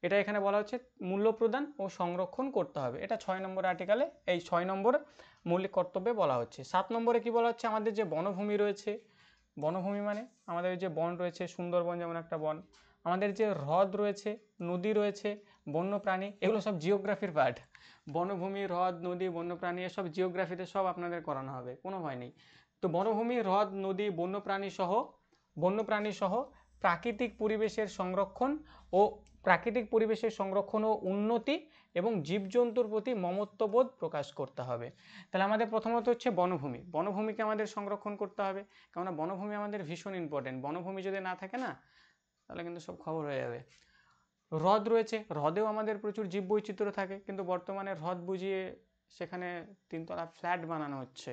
এটা এখানে বলা হচ্ছে মূল্য প্রদান ও সংরক্ষণ করতে হবে। এটা 6 নম্বর আর্টিকেলে এই 6 নম্বর মৌলিক কর্তব্যে বলা হচ্ছে। 7 নম্বরে কি বলা হচ্ছে? আমাদের যে বনভূমি রয়েছে, বনভূমি মানে আমাদের যে বন রয়েছে, সুন্দরবন যেমন একটা বন, আমাদের যে হ্রদ রয়েছে, নদী রয়েছে, বন্যপ্রাণী, এগুলো সব জিওগ্রাফির পার্ট। বনভূমি, হ্রদ, নদী, বন্যপ্রাণী এসব জিওগ্রাফিতে সব আপনাদের করানো হবে, কোনো ভয় নেই। তো বনভূমি, হ্রদ, নদী, বন্যপ্রাণী সহ প্রাকৃতিক পরিবেশের সংরক্ষণ ও উন্নতি এবং জীবজন্তুর প্রতি মমত্ববোধ প্রকাশ করতে হবে। তাহলে আমাদের প্রথমত হচ্ছে বনভূমিকে আমাদের সংরক্ষণ করতে হবে, কেননা বনভূমি আমাদের ভীষণ ইম্পর্টেন্ট। বনভূমি যদি না থাকে না তাহলে কিন্তু সব খবর হয়ে যাবে। হ্রদ রয়েছে, হ্রদেও আমাদের প্রচুর জীববৈচিত্র্য থাকে, কিন্তু বর্তমানে হ্রদ বুঝিয়ে সেখানে 3তলা ফ্ল্যাট বানানো হচ্ছে,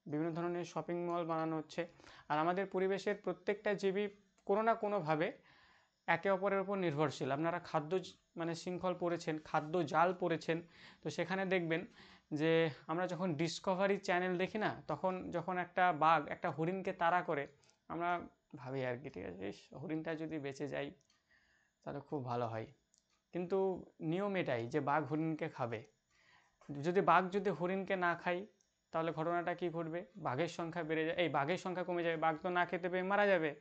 বিভিন্ন ধরনের শপিং মল বানানো হচ্ছে। আর আমাদের পরিবেশের প্রত্যেকটা জীবই কোনো না কোনোভাবে একে অপরের উপর নির্ভরশীল। আপনারা শৃঙ্খল পড়েছেন, খাদ্য জাল পড়েছেন, তো সেখানে দেখবেন যে আমরা যখন ডিসকভারি চ্যানেল দেখি না, তখন যখন একটা বাঘ একটা হরিণকে তাড়া করে আমরা ভাবি আর কি, ঠিক আছে, হরিণটা যদি বেঁচে যায় তাহলে খুব ভালো হয়। কিন্তু নিয়ম এটাই যে বাঘ হরিণকে খাবে। যদি হরিণকে না খায় তাহলে ঘটনাটা কি ঘটবে? বাঘের সংখ্যা বেড়ে যায়, বাঘের সংখ্যা কমে যাবে, বাঘ তো না খেতে পেয়ে মারা যাবে,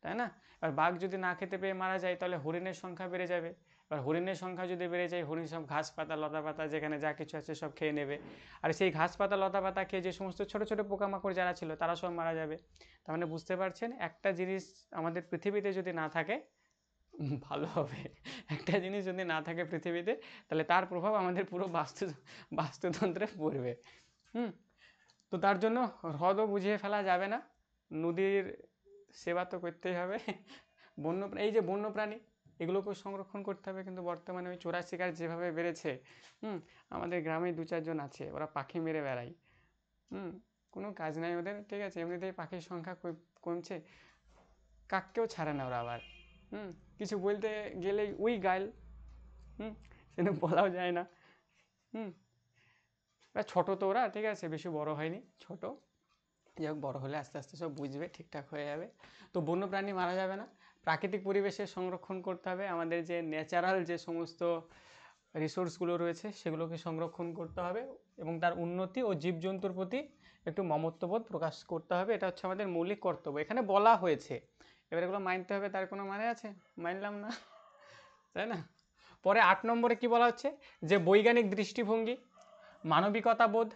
তাই না? আর বাঘ যদি না খেতে পেয়ে মারা যায় তাহলে হরিণের সংখ্যা বেড়ে যাবে। এবার হরিণের সংখ্যা যদি বেড়ে যায়, হরিণ সব ঘাস পাতা লতা পাতা যেখানে যা কিছু আছে সব খেয়ে নেবে। আর সেই ঘাস পাতা লতা পাতা খেয়ে যে সমস্ত ছোটো ছোটো পোকামাকড় যারা ছিল তারা সব মারা যাবে। তার মানে বুঝতে পারছেন, একটা জিনিস আমাদের পৃথিবীতে যদি না থাকে ভালো হবে। একটা জিনিস যদি না থাকে পৃথিবীতে তাহলে তার প্রভাব আমাদের পুরো বাস্তুতন্ত্রে পড়বে। তো তার জন্য হ্রদও বুঝিয়ে ফেলা যাবে না, নদীর সেবা তো করতেই হবে। এই যে বন্যপ্রাণী এগুলোকেও সংরক্ষণ করতে হবে। কিন্তু বর্তমানে ওই চোরা শিকার যেভাবে বেড়েছে, আমাদের গ্রামে 2-4 জন আছে, ওরা পাখি মেরে বেড়ায়, কোনো কাজ নাই ওদের, ঠিক আছে, এমনিতেই পাখির সংখ্যা কমছে, কাককেও ছাড়ে না ওরা আবার, কিছু বলতে গেলেই ওই গাইল, সেটা বলাও যায় না। ছোটো তো ওরা, ঠিক আছে, বেশি বড় হয়নি, ছোট, যাই হোক, বড় হলে আস্তে আস্তে সব বুঝবে, ঠিকঠাক হয়ে যাবে। তো বন্যপ্রাণী মারা যাবে না, প্রাকৃতিক পরিবেশের সংরক্ষণ করতে হবে, আমাদের যে ন্যাচারাল যে সমস্ত রিসোর্সগুলো রয়েছে সেগুলোকে সংরক্ষণ করতে হবে এবং তার উন্নতি ও জীবজন্তুর প্রতি একটু মমত্ববোধ প্রকাশ করতে হবে, এটা হচ্ছে আমাদের মৌলিক কর্তব্য। এখানে বলা হয়েছে, এবার এগুলো মানতে হবে, তার কোনো মানে আছে? মানলাম না, তাই না? পরে 8 নম্বরে কি বলা হচ্ছে, যে বৈজ্ঞানিক দৃষ্টিভঙ্গি, মানবিকতাবোধ,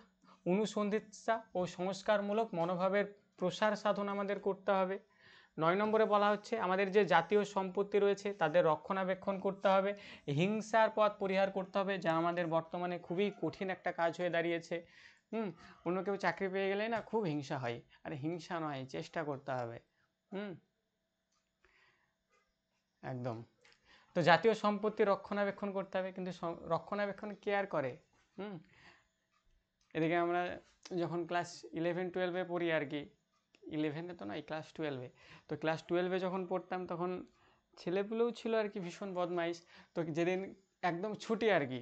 অনুসন্ধিৎসা ও সংস্কারমূলক মনোভাবের প্রসার সাধন আমাদের করতে হবে। 9 নম্বরে বলা হচ্ছে আমাদের যে জাতীয় সম্পত্তি রয়েছে তাদের রক্ষণাবেক্ষণ করতে হবে, হিংসার পথ পরিহার করতে হবে, যা আমাদের বর্তমানে খুবই কঠিন একটা কাজ হয়ে দাঁড়িয়েছে। অন্য কেউ চাকরি পেয়ে গেলেই না খুব হিংসা হয়, আরে হিংসা নয়, চেষ্টা করতে হবে। একদম। তো জাতীয় সম্পত্তি রক্ষণাবেক্ষণ করতে হবে, কিন্তু রক্ষণাবেক্ষণ কে আর করে? এদিকে আমরা যখন ক্লাস 11-12-এ পড়ি আর কি, 11-এ তো নয়, ক্লাস 12-এ, তো ক্লাস 12-এ যখন পড়তাম তখন ছেলেপুলেও ছিল আর কি ভীষণ বদমাইশ। তো যেদিন একদম ছুটি আর কি,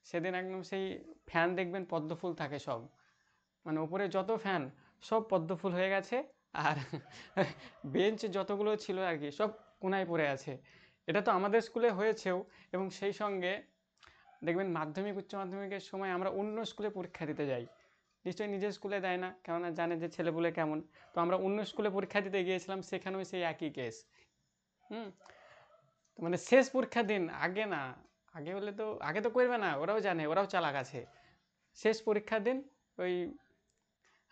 সেদিন একদম সেই ফ্যান দেখবেন পদ্মফুল থাকে সব, মানে ওপরে যত ফ্যান সব পদ্মফুল হয়ে গেছে, আর বেঞ্চ যতগুলো ছিল আর কি সব কোনায় পড়ে আছে। এটা তো আমাদের স্কুলে হয়েছেও, এবং সেই সঙ্গে দেখবেন মাধ্যমিক উচ্চ মাধ্যমিকের সময় আমরা অন্য স্কুলে পরীক্ষা দিতে যাই, নিশ্চয়ই নিজের স্কুলে দেয় না, কেননা জানে যে ছেলেপুলে কেমন, তো আমরা অন্য স্কুলে পরীক্ষা দিতে গিয়েছিলাম, সেখানেও সেই একই কেস। মানে শেষ পরীক্ষার দিন, আগে না, আগে হলে তো আগে তো করবে না, ওরাও জানে, ওরাও চালাক আছে। শেষ পরীক্ষার দিন ওই,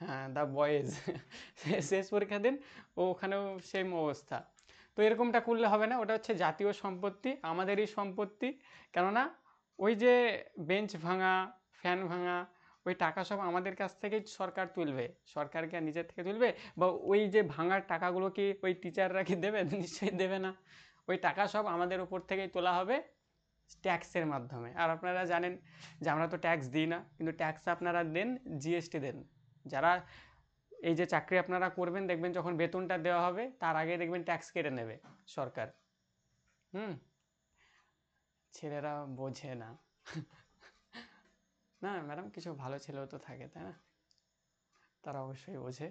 হ্যাঁ, দ্য বয়েজ, শেষ পরীক্ষার দিন ওখানেও সেম অবস্থা। তো এরকমটা করলে হবে না, ওটা হচ্ছে জাতীয় সম্পত্তি, আমাদেরই সম্পত্তি। কেননা ওই যে বেঞ্চ ভাঙা, ফ্যান ভাঙা, ওই টাকা সব আমাদের কাছ থেকেই সরকার তুলবে, সরকারকে নিজের থেকে তুলবে, বা ওই যে ভাঙার টাকাগুলো কি ওই টিচাররা কি দেবে? নিশ্চয়ই দেবে না। ওই টাকা সব আমাদের উপর থেকেই তোলা হবে ট্যাক্সের মাধ্যমে। আর আপনারা জানেন যে আমরা তো ট্যাক্স দিই না, কিন্তু ট্যাক্স আপনারা দেন, জিএসটি দেন। যারা এই যে চাকরি আপনারা করবেন, দেখবেন যখন বেতনটা দেওয়া হবে তার আগে দেখবেন ট্যাক্স কেটে নেবে সরকার। ছেলেরা বোঝে না। না ম্যাডাম, কিছু ভালো ছেলেও তো থাকে, তাই না? তারা অবশ্যই বোঝে।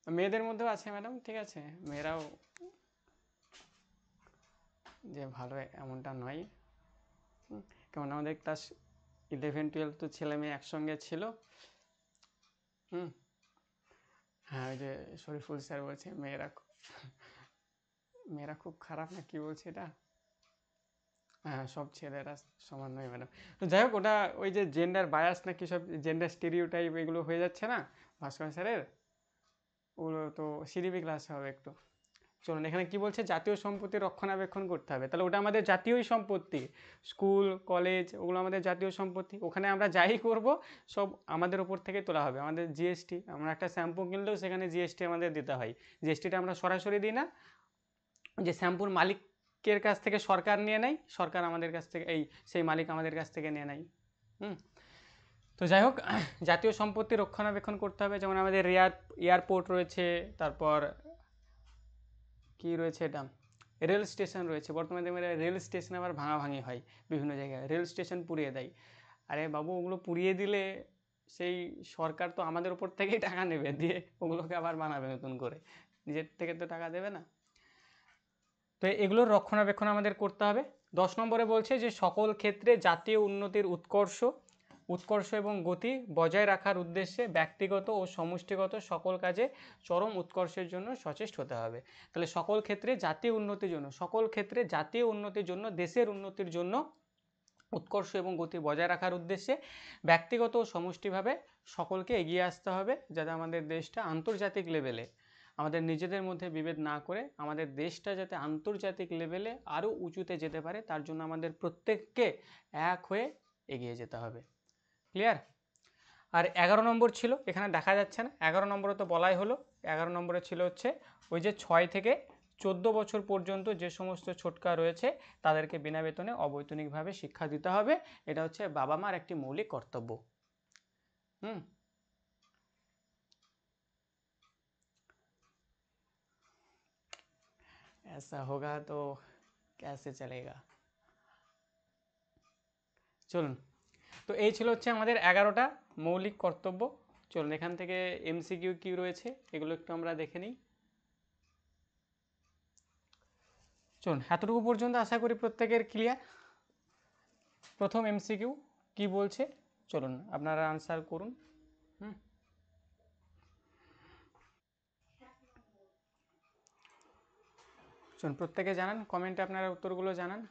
মেয়েদের মধ্যেও আছে ম্যাডাম, ঠিক আছে, মেয়েরাও যে ভালো এমনটা নয়। কেমন আমাদের ক্লাস 11-12 তো ছেলে মেয়ে একসঙ্গে ছিল। হ্যাঁ, ওই যে শরীফুল স্যার বলছে মেয়েরা খুব খারাপ, না কি বলছে এটা? হ্যাঁ, সব ছেলেরা সমান নয় ম্যাডাম। তো যাই হোক, ওটা ওই যে জেন্ডার বায়াস না কি সব, জেন্ডার স্টেরিওটাইপ এগুলো হয়ে যাচ্ছে না ভাস্কর স্যারের, ওগুলো তো সিডিপি ক্লাসে হবে একটু। চলুন, এখানে কি বলছে, জাতীয় সম্পত্তি রক্ষণাবেক্ষণ করতে হবে, তাহলে ওটা আমাদের জাতীয়ই সম্পত্তি। স্কুল কলেজ ওগুলো আমাদের জাতীয় সম্পত্তি, ওখানে আমরা যাই করব সব আমাদের ওপর থেকে তোলা হবে, আমাদের জিএসটি। আমরা একটা শ্যাম্পু কিনলেও সেখানে জিএসটি আমাদের দিতে হয়, জিএসটিটা আমরা সরাসরি দিই না, যে শ্যাম্পুর মালিকের কাছ থেকে সরকার নিয়ে নেয়, সরকার আমাদের কাছ থেকে সেই মালিক আমাদের কাছ থেকে নিয়ে নেয়। তো যাই হোক, জাতীয় সম্পত্তি রক্ষণাবেক্ষণ করতে হবে, যেমন আমাদের এয়ারপোর্ট রয়েছে, তারপর কি রয়েছে, এটা রেল স্টেশন রয়েছে। বর্তমানে দেখবেন রেল স্টেশন আবার ভাঙাভাঙি হয়, বিভিন্ন জায়গায় রেল স্টেশন পুড়িয়ে দেয়। আরে বাবু, ওগুলো পুড়িয়ে দিলে সেই সরকার তো আমাদের উপর থেকেই টাকা নেবে, দিয়ে ওগুলোকে আবার বানাবে নতুন করে, নিজের থেকে তো টাকা দেবে না। তো এগুলোর রক্ষণাবেক্ষণ আমাদের করতে হবে। 10 নম্বরে বলছে যে সকল ক্ষেত্রে জাতীয় উন্নতির উৎকর্ষ এবং গতি বজায় রাখার উদ্দেশ্যে ব্যক্তিগত ও সমষ্টিগত সকল কাজে চরম উৎকর্ষের জন্য সচেষ্ট হতে হবে। তাহলে সকল ক্ষেত্রে জাতীয় উন্নতির জন্য, সকল ক্ষেত্রে জাতীয় উন্নতির জন্য, দেশের উন্নতির জন্য উৎকর্ষ এবং গতি বজায় রাখার উদ্দেশ্যে ব্যক্তিগত ও সমষ্টিভাবে সকলকে এগিয়ে আসতে হবে, যাতে আমাদের দেশটা আন্তর্জাতিক লেভেলে, আমাদের নিজেদের মধ্যে বিভেদ না করে আমাদের দেশটা যাতে আন্তর্জাতিক লেভেলে আরও উঁচুতে যেতে পারে, তার জন্য আমাদের প্রত্যেককে এক হয়ে এগিয়ে যেতে হবে। ক্লিয়ার? আর 11 নম্বর ছিল, এখানে দেখা যাচ্ছে না, 11 নম্বরে তো বলাই হলো। 11 নম্বরে ছিল হচ্ছে ওই যে 6 থেকে 14 বছর পর্যন্ত যে সমস্ত ছোটকা রয়েছে তাদেরকে বিনা বেতনে অবৈতনিকভাবে শিক্ষা দিতে হবে, এটা হচ্ছে বাবা মার একটি মৌলিক কর্তব্য। ऐसा होगा तो कैसे चलेगा। চলুন, তো এই ছিল হচ্ছে আমাদের 11টা মৌলিক কর্তব্য। চলুন, এখান থেকে এমসিকিউ কি রয়েছে এগুলো একটু আমরা দেখে নিই। চলুন, এতটুকু পর্যন্ত আশা করি প্রত্যেকের ক্লিয়ার। প্রথম এমসিকিউ কি বলছে, চলুন আপনারা আনসার করুন। চলুন প্রত্যেকে জানান, কমেন্টে আপনারা উত্তরগুলো জানান।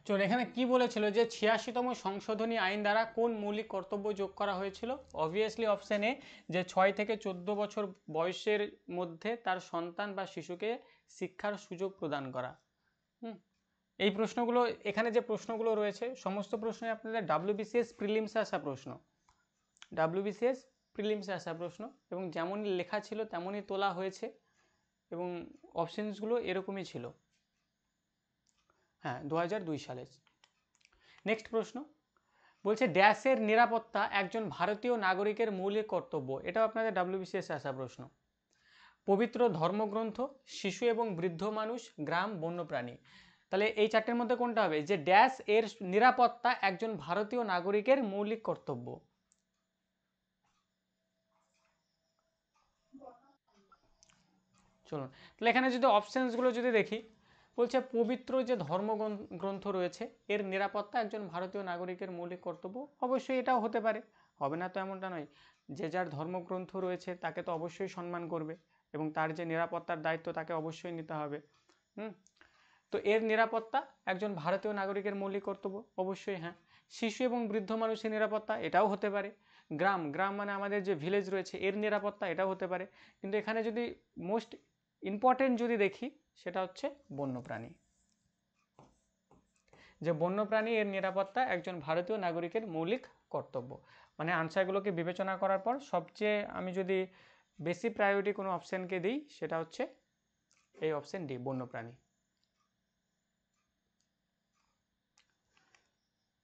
চলুন, এখানে কি বলেছিল যে 86তম সংশোধনী আইন দ্বারা কোন মৌলিক কর্তব্য যোগ করা হয়েছিল? অবভিয়াসলি অপশন এ, যে 6 থেকে 14 বছর বয়সের মধ্যে তার সন্তান বা শিশুকে শিক্ষার সুযোগ প্রদান করা। এই প্রশ্নগুলো, এখানে যে প্রশ্নগুলো রয়েছে সমস্ত প্রশ্নই আপনাদের WBCS প্রিলিমসে আসা প্রশ্ন, WBCS প্রিলিমসে আসা প্রশ্ন, এবং যেমনই লেখা ছিল তেমনই তোলা হয়েছে, এবং অপশনসগুলো এরকমই ছিল। হ্যাঁ, 2002 সালে। নেক্সট প্রশ্ন বলছে ড্যাশের নিরাপত্তা একজন ভারতীয় নাগরিকের মৌলিক কর্তব্য। এটাও আপনাদের WBCS আসা প্রশ্ন। পবিত্র ধর্মগ্রন্থ, শিশু এবং বৃদ্ধ মানুষ, গ্রাম, বন্যপ্রাণী। তাহলে এই চারটের মধ্যে কোনটা হবে? যে ড্যাশ এর নিরাপত্তা একজন ভারতীয় নাগরিকের মৌলিক কর্তব্য। চলুন তাহলে এখানে যদি অপশানসগুলো যদি দেখি, বলছে পবিত্র যে ধর্মগ্রন্থ রয়েছে এর নিরাপত্তা একজন ভারতীয় নাগরিকের মৌলিক কর্তব্য। অবশ্যই এটাও হতে পারে, হবে না তো এমনটা নয়। যে যার ধর্মগ্রন্থ রয়েছে তাকে তো অবশ্যই সম্মান করবে, এবং তার যে নিরাপত্তার দায়িত্ব তাকে অবশ্যই নিতে হবে। তো এর নিরাপত্তা একজন ভারতীয় নাগরিকের মৌলিক কর্তব্য, অবশ্যই হ্যাঁ। শিশু এবং বৃদ্ধ মানুষের নিরাপত্তা, এটাও হতে পারে। গ্রাম মানে আমাদের যে ভিলেজ রয়েছে এর নিরাপত্তা, এটাও হতে পারে। কিন্তু এখানে যদি মোস্ট ইম্পর্টেন্ট যদি দেখি সেটা হচ্ছে বন্যপ্রাণী, যে বন্যপ্রাণী এর নিরাপত্তা একজন ভারতীয় নাগরিকের মৌলিক কর্তব্য। মানে আনসারগুলোকে বিবেচনা করার পর সবচেয়ে আমি যদি বেশি প্রায়োরিটি কোনো অপশানকে দিই সেটা হচ্ছে এই অপশান ডি, বন্যপ্রাণী।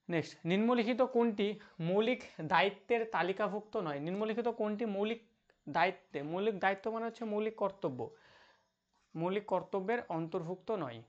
নেক্সট, নিম্নলিখিত কোনটি মৌলিক দায়িত্বের তালিকাভুক্ত নয়? নিম্নলিখিত কোনটি মৌলিক দায়িত্ব মানে হচ্ছে মৌলিক কর্তব্য, মৌলিক কর্তব্যের অন্তর্ভুক্ত নয়?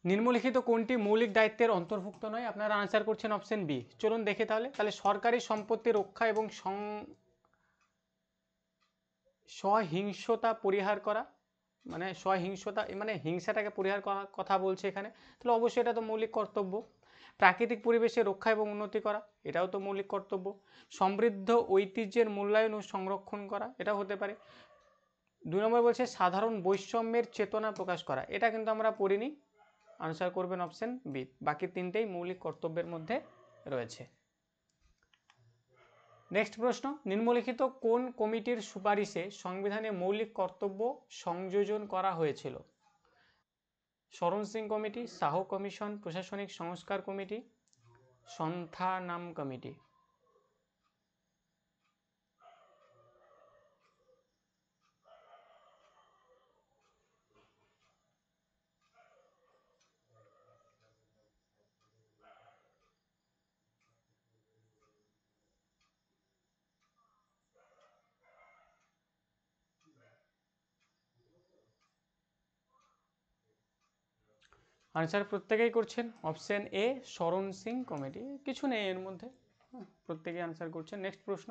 নিম্নলিখিত কোনটি মৌলিক দায়িত্বের অন্তর্ভুক্ত নয়? আপনারা আনসার করছেন অপশন বি। চলুন দেখে তাহলে সরকারি সম্পত্তি রক্ষা এবং সহিংসতা পরিহার করা, মানে সহিংসতা মানে হিংসাটাকে পরিহার করার কথা বলছে এখানে, তাহলে অবশ্যই এটা তো মৌলিক কর্তব্য। প্রাকৃতিক পরিবেশের রক্ষা এবং উন্নতি করা, এটাও তো মৌলিক কর্তব্য। সমৃদ্ধ ঐতিহ্যের মূল্যায়ন ও সংরক্ষণ করা, এটাও হতে পারে। 2 নম্বর বলছে সাধারণ বৈষম্যের চেতনা প্রকাশ করা, এটা কিন্তু আমরা পড়িনি, আনসার করবেন অপশন বি। বাকি তিনটেই মৌলিক কর্তব্যের মধ্যে রয়েছে। নেক্সট প্রশ্ন, নিম্নলিখিত কোন কমিটির সুপারিশে সংবিধানে মৌলিক কর্তব্য সংযোজন করা হয়েছিল? শরণ সিং কমিটি, শাহ কমিশন, প্রশাসনিক সংস্কার কমিটি, সন্থানাম কমিটি। আনসার প্রত্যেকেই করছেন অপশন এ, শরণ সিং কমিটি, কিছু নেই এর মধ্যে, প্রত্যেকেই আনসার করছেন। নেক্সট প্রশ্ন,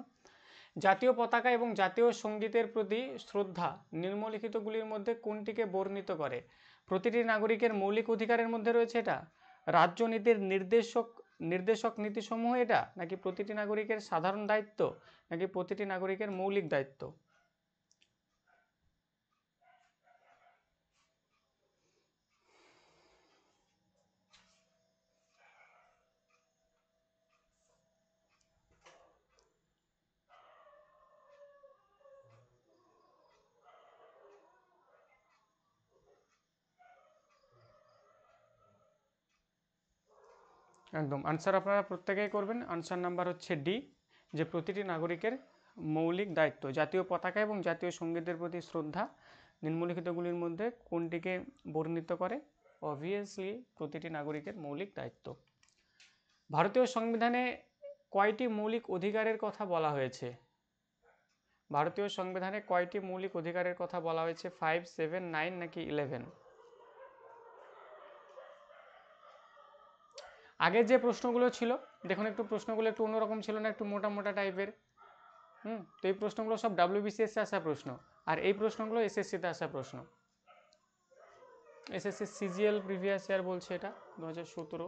জাতীয় পতাকা এবং জাতীয় সঙ্গীতের প্রতি শ্রদ্ধা নিম্নলিখিতগুলির মধ্যে কোনটিকে বর্ণিত করে? প্রতিটি নাগরিকের মৌলিক অধিকারের মধ্যে রয়েছে এটা, রাজ্য নীতির নির্দেশক নীতিসমূহ এটা, নাকি প্রতিটি নাগরিকের সাধারণ দায়িত্ব, নাকি প্রতিটি নাগরিকের মৌলিক দায়িত্ব? একদম আনসার আপনারা প্রত্যেকেই করবেন। আনসার নাম্বার হচ্ছে ডি, যে প্রতিটি নাগরিকের মৌলিক দায়িত্ব জাতীয় পতাকা এবং জাতীয় সঙ্গীতের প্রতি শ্রদ্ধা নিম্নলিখিতগুলির মধ্যে কোনটিকে বর্ণিত করে? অবভিয়াসলি প্রতিটি নাগরিকের মৌলিক দায়িত্ব। ভারতীয় সংবিধানে কয়টি মৌলিক অধিকারের কথা বলা হয়েছে? ভারতীয় সংবিধানে কয়টি মৌলিক অধিকারের কথা বলা হয়েছে? 5, 7, 9 নাকি 11? আগের যে প্রশ্নগুলো ছিল দেখুন, একটু প্রশ্নগুলো একটু অন্যরকম ছিল না, একটু মোটা মোটা টাইপের। তো এই প্রশ্নগুলো সব WBCS আসা প্রশ্ন, আর এই প্রশ্নগুলো SSCতে আসা প্রশ্ন। SSC CGL প্রিভিয়াস ইয়ার বলছে এটা 2017।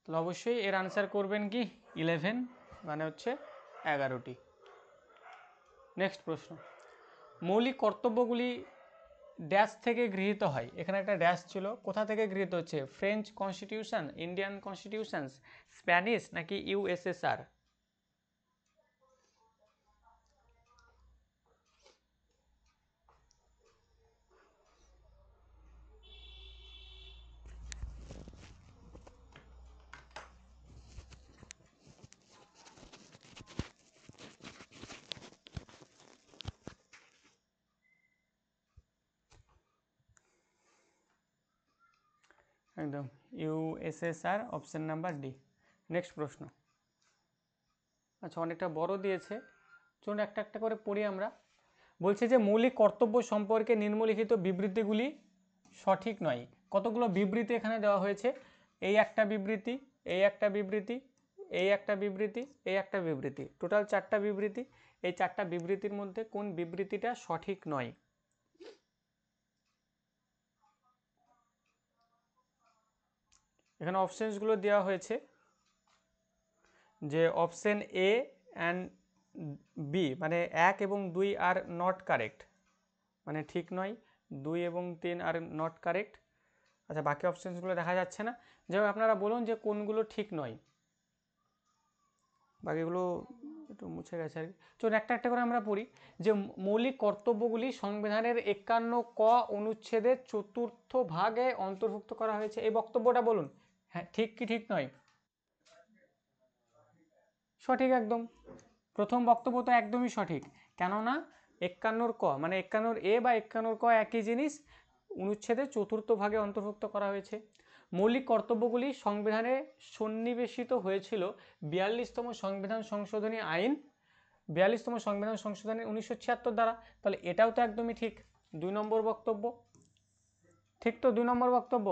তাহলে অবশ্যই এর আনসার করবেন কি 11, মানে হচ্ছে 11টি। নেক্সট প্রশ্ন, মৌলিক কর্তব্যগুলি ড্যাশ থেকে গৃহীত হয়। এখানে একটা ড্যাশ ছিল, কোথা থেকে গৃহীত হচ্ছে? French constitution, Indian constitution, Spanish নাকি USSR? একদম USSR, option number D. Next প্রশ্ন, আচ্ছা অনেকটা বড় দিয়েছে, চলুন একটা একটা করে পড়ি আমরা। বলছে যে মৌলিক কর্তব্য সম্পর্কে নিম্নলিখিত বিবৃতিগুলি সঠিক নয়। কতগুলো বিবৃতি এখানে দেওয়া হয়েছে? এই একটা বিবৃতি, এই একটা বিবৃতি, এই একটা বিবৃতি, এই একটা বিবৃতি, টোটাল 4টা বিবৃতি। এই 4টা বিবৃতির মধ্যে কোন বিবৃতিটা সঠিক নয়? এখানে অপশনসগুলো দেওয়া হয়েছে, যে অপশন A অ্যান্ড B মানে 1 এবং 2 আর নট কারেক্ট, মানে ঠিক নয়। 2 এবং 3 আর নট কারেক্ট। আচ্ছা বাকি অপশনসগুলো দেখা যাচ্ছে না, যাই হোক আপনারা বলুন যে কোনগুলো ঠিক নয়। বাকিগুলো একটু মুছে গেছে আর কি। চলুন একটা একটা করে আমরা পড়ি। যে মৌলিক কর্তব্যগুলি সংবিধানের 51 ক অনুচ্ছেদের 4র্থ ভাগে অন্তর্ভুক্ত করা হয়েছে, এই বক্তব্যটা বলুন। হ্যাঁ ঠিক কি ঠিক নয়? সঠিক একদম। প্রথম বক্তব্য তো একদমই সঠিক, কেননা 51 ক মানে 51 এ বা 51 ক একই জিনিস, অনুচ্ছেদের 4র্থ ভাগে অন্তর্ভুক্ত করা হয়েছে। মৌলিক কর্তব্যগুলি সংবিধানে সন্নিবেশিত হয়েছিল 42তম সংবিধান সংশোধনী আইন, 42তম সংবিধান সংশোধনী 1976 দ্বারা। তাহলে এটাও তো একদমই ঠিক, 2 নম্বর বক্তব্য ঠিক। তো 2 নম্বর বক্তব্য,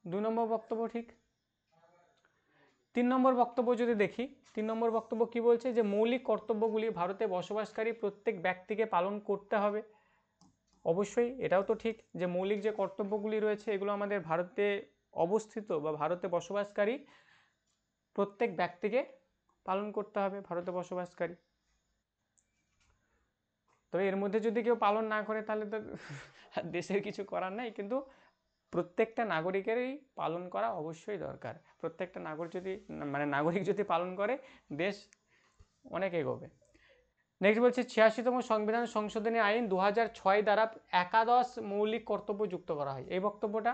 2 নম্বর বক্তব্য ঠিক। 3 নম্বর বক্তব্য যদি দেখি, 3 নম্বর বক্তব্য কি বলছে? যে মৌলিক কর্তব্যগুলি ভারতে বসবাসকারী প্রত্যেক ব্যক্তিকে পালন করতে হবে। অবশ্যই এটাও তো ঠিক, যে মৌলিক যে কর্তব্যগুলি রয়েছে এগুলো আমাদের ভারতে অবস্থিত বা ভারতে বসবাসকারী প্রত্যেক ব্যক্তিকে পালন করতে হবে, ভারতে বসবাসকারী। তবে এর মধ্যে যদি কেউ পালন না করে তাহলে তো দেশের কিছু করার নাই, কিন্তু প্রত্যেকটা নাগরিকেরই পালন করা অবশ্যই দরকার। প্রত্যেকটা নাগরিক যদি পালন করে দেশ অনেক এগোবে। নেক্সট বলছে 86তম সংবিধান সংশোধনী আইন 2006 দ্বারা একাদশ মৌলিক কর্তব্য যুক্ত করা হয়, এই বক্তব্যটা।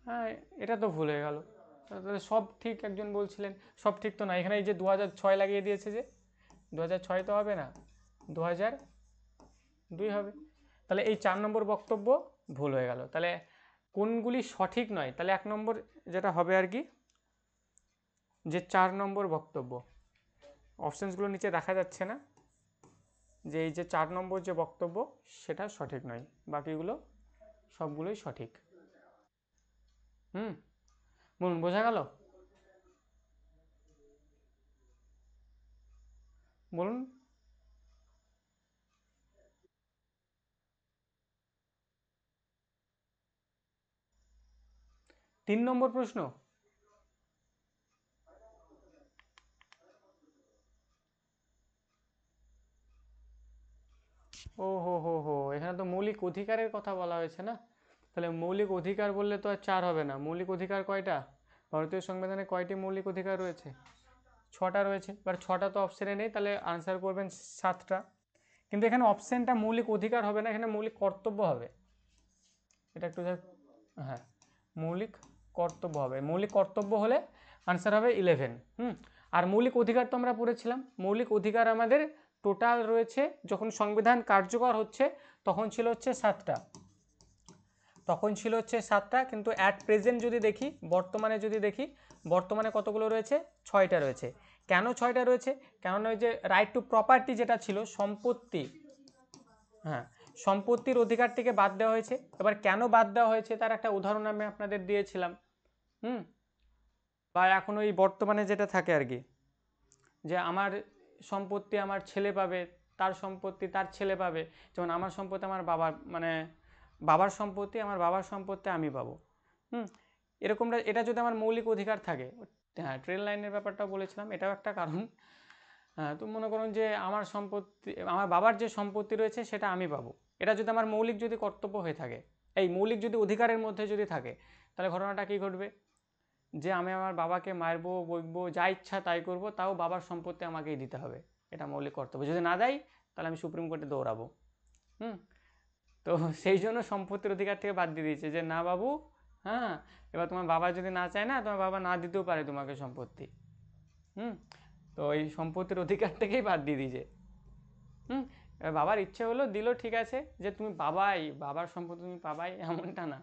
হ্যাঁ এটা তো ভুল হয়ে গেল, তাহলে সব ঠিক একজন বলছিলেন, সব ঠিক তো না। এখানে এই যে 2006 লাগিয়ে দিয়েছে, যে 2006 তো হবে না, 2002 হবে। তাহলে এই 4 নম্বর বক্তব্য ভুল হয়ে গেল। তাহলে কোনগুলি সঠিক নয়? তাহলে 1 নম্বর যেটা হবে আর কি, যে 4 নম্বর বক্তব্য। অপশানসগুলো নিচে দেখা যাচ্ছে না, যে এই যে 4 নম্বর যে বক্তব্য সেটা সঠিক নয়, বাকিগুলো সবগুলোই সঠিক। বলুন বোঝা গেল? বলুন। 3 নম্বর প্রশ্ন, ও হো হো হো, এখানে তো মৌলিক অধিকারের কথা বলা হয়েছে না। তাহলে মৌলিক অধিকার বললে তো আর 4 হবে না। মৌলিক অধিকার কয়টা? ভারতীয় সংবিধানে কয়টি মৌলিক অধিকার রয়েছে? 6টা রয়েছে, এবার 6টা তো অপশানে নেই, তাহলে আনসার করবেন 7টা। কিন্তু এখানে অপশানটা মৌলিক অধিকার হবে না, এখানে মৌলিক কর্তব্য হবে। এটা একটু হ্যাঁ, মৌলিক কর্তব্য হবে। মৌলিক কর্তব্য হলে আনসার হবে 11। আর মৌলিক অধিকার তো আমরা পড়েছিলাম, মৌলিক অধিকার আমাদের টোটাল রয়েছে, যখন সংবিধান কার্যকর হচ্ছে তখন ছিল হচ্ছে 7টা, কিন্তু অ্যাট প্রেজেন্ট যদি দেখি, বর্তমানে যদি দেখি, বর্তমানে কতগুলো রয়েছে? 6টা রয়েছে। কেন 6টা রয়েছে? কেননা ওই যে রাইট টু প্রপার্টি যেটা ছিল, সম্পত্তি, হ্যাঁ, সম্পত্তির অধিকারটিকে বাদ দেওয়া হয়েছে। এবার কেন বাদ দেওয়া হয়েছে তার একটা উদাহরণ আমি আপনাদের দিয়েছিলাম। বা এখন ওই বর্তমানে যেটা থাকে আর কি, যে আমার সম্পত্তি আমার ছেলে পাবে, তার সম্পত্তি তার ছেলে পাবে। যেমন আমার সম্পত্তি আমার বাবার, মানে বাবার সম্পত্তি আমার বাবার সম্পত্তি আমি পাবো। এরকমটা, এটা যদি আমার মৌলিক অধিকার থাকে। হ্যাঁ, ট্রেন লাইনের ব্যাপারটা বলেছিলাম, এটাও একটা কারণ। হ্যাঁ, তো মনে করুন যে আমার সম্পত্তি, আমার বাবার যে সম্পত্তি রয়েছে সেটা আমি পাবো, এটা যদি আমার মৌলিক যদি কর্তব্য হয়ে থাকে, এই মৌলিক যদি অধিকারের মধ্যে যদি থাকে, তাহলে ঘটনাটা কী ঘটবে? যে আমি আমার বাবাকে মারবো, বকবো, যা ইচ্ছা তাই করব, তাও বাবার সম্পত্তি আমাকেই দিতে হবে, এটা মৌলিক কর্তব্য। যদি না দেয় তাহলে আমি সুপ্রিম কোর্টে দৌড়াবো। তো সেই জন্য সম্পত্তির অধিকার থেকে বাদ দিয়ে দিয়েছে যে না বাবু, হ্যাঁ, এবার তোমার বাবা যদি না চায় না, তোমার বাবা না দিতেও পারে তোমাকে সম্পত্তি। তো এই সম্পত্তির অধিকার থেকেই বাদ দিয়ে দিয়েছে। এবার বাবার ইচ্ছে হলো দিল, ঠিক আছে, যে তুমি বাবার সম্পত্তি তুমি পাবাই এমনটা না।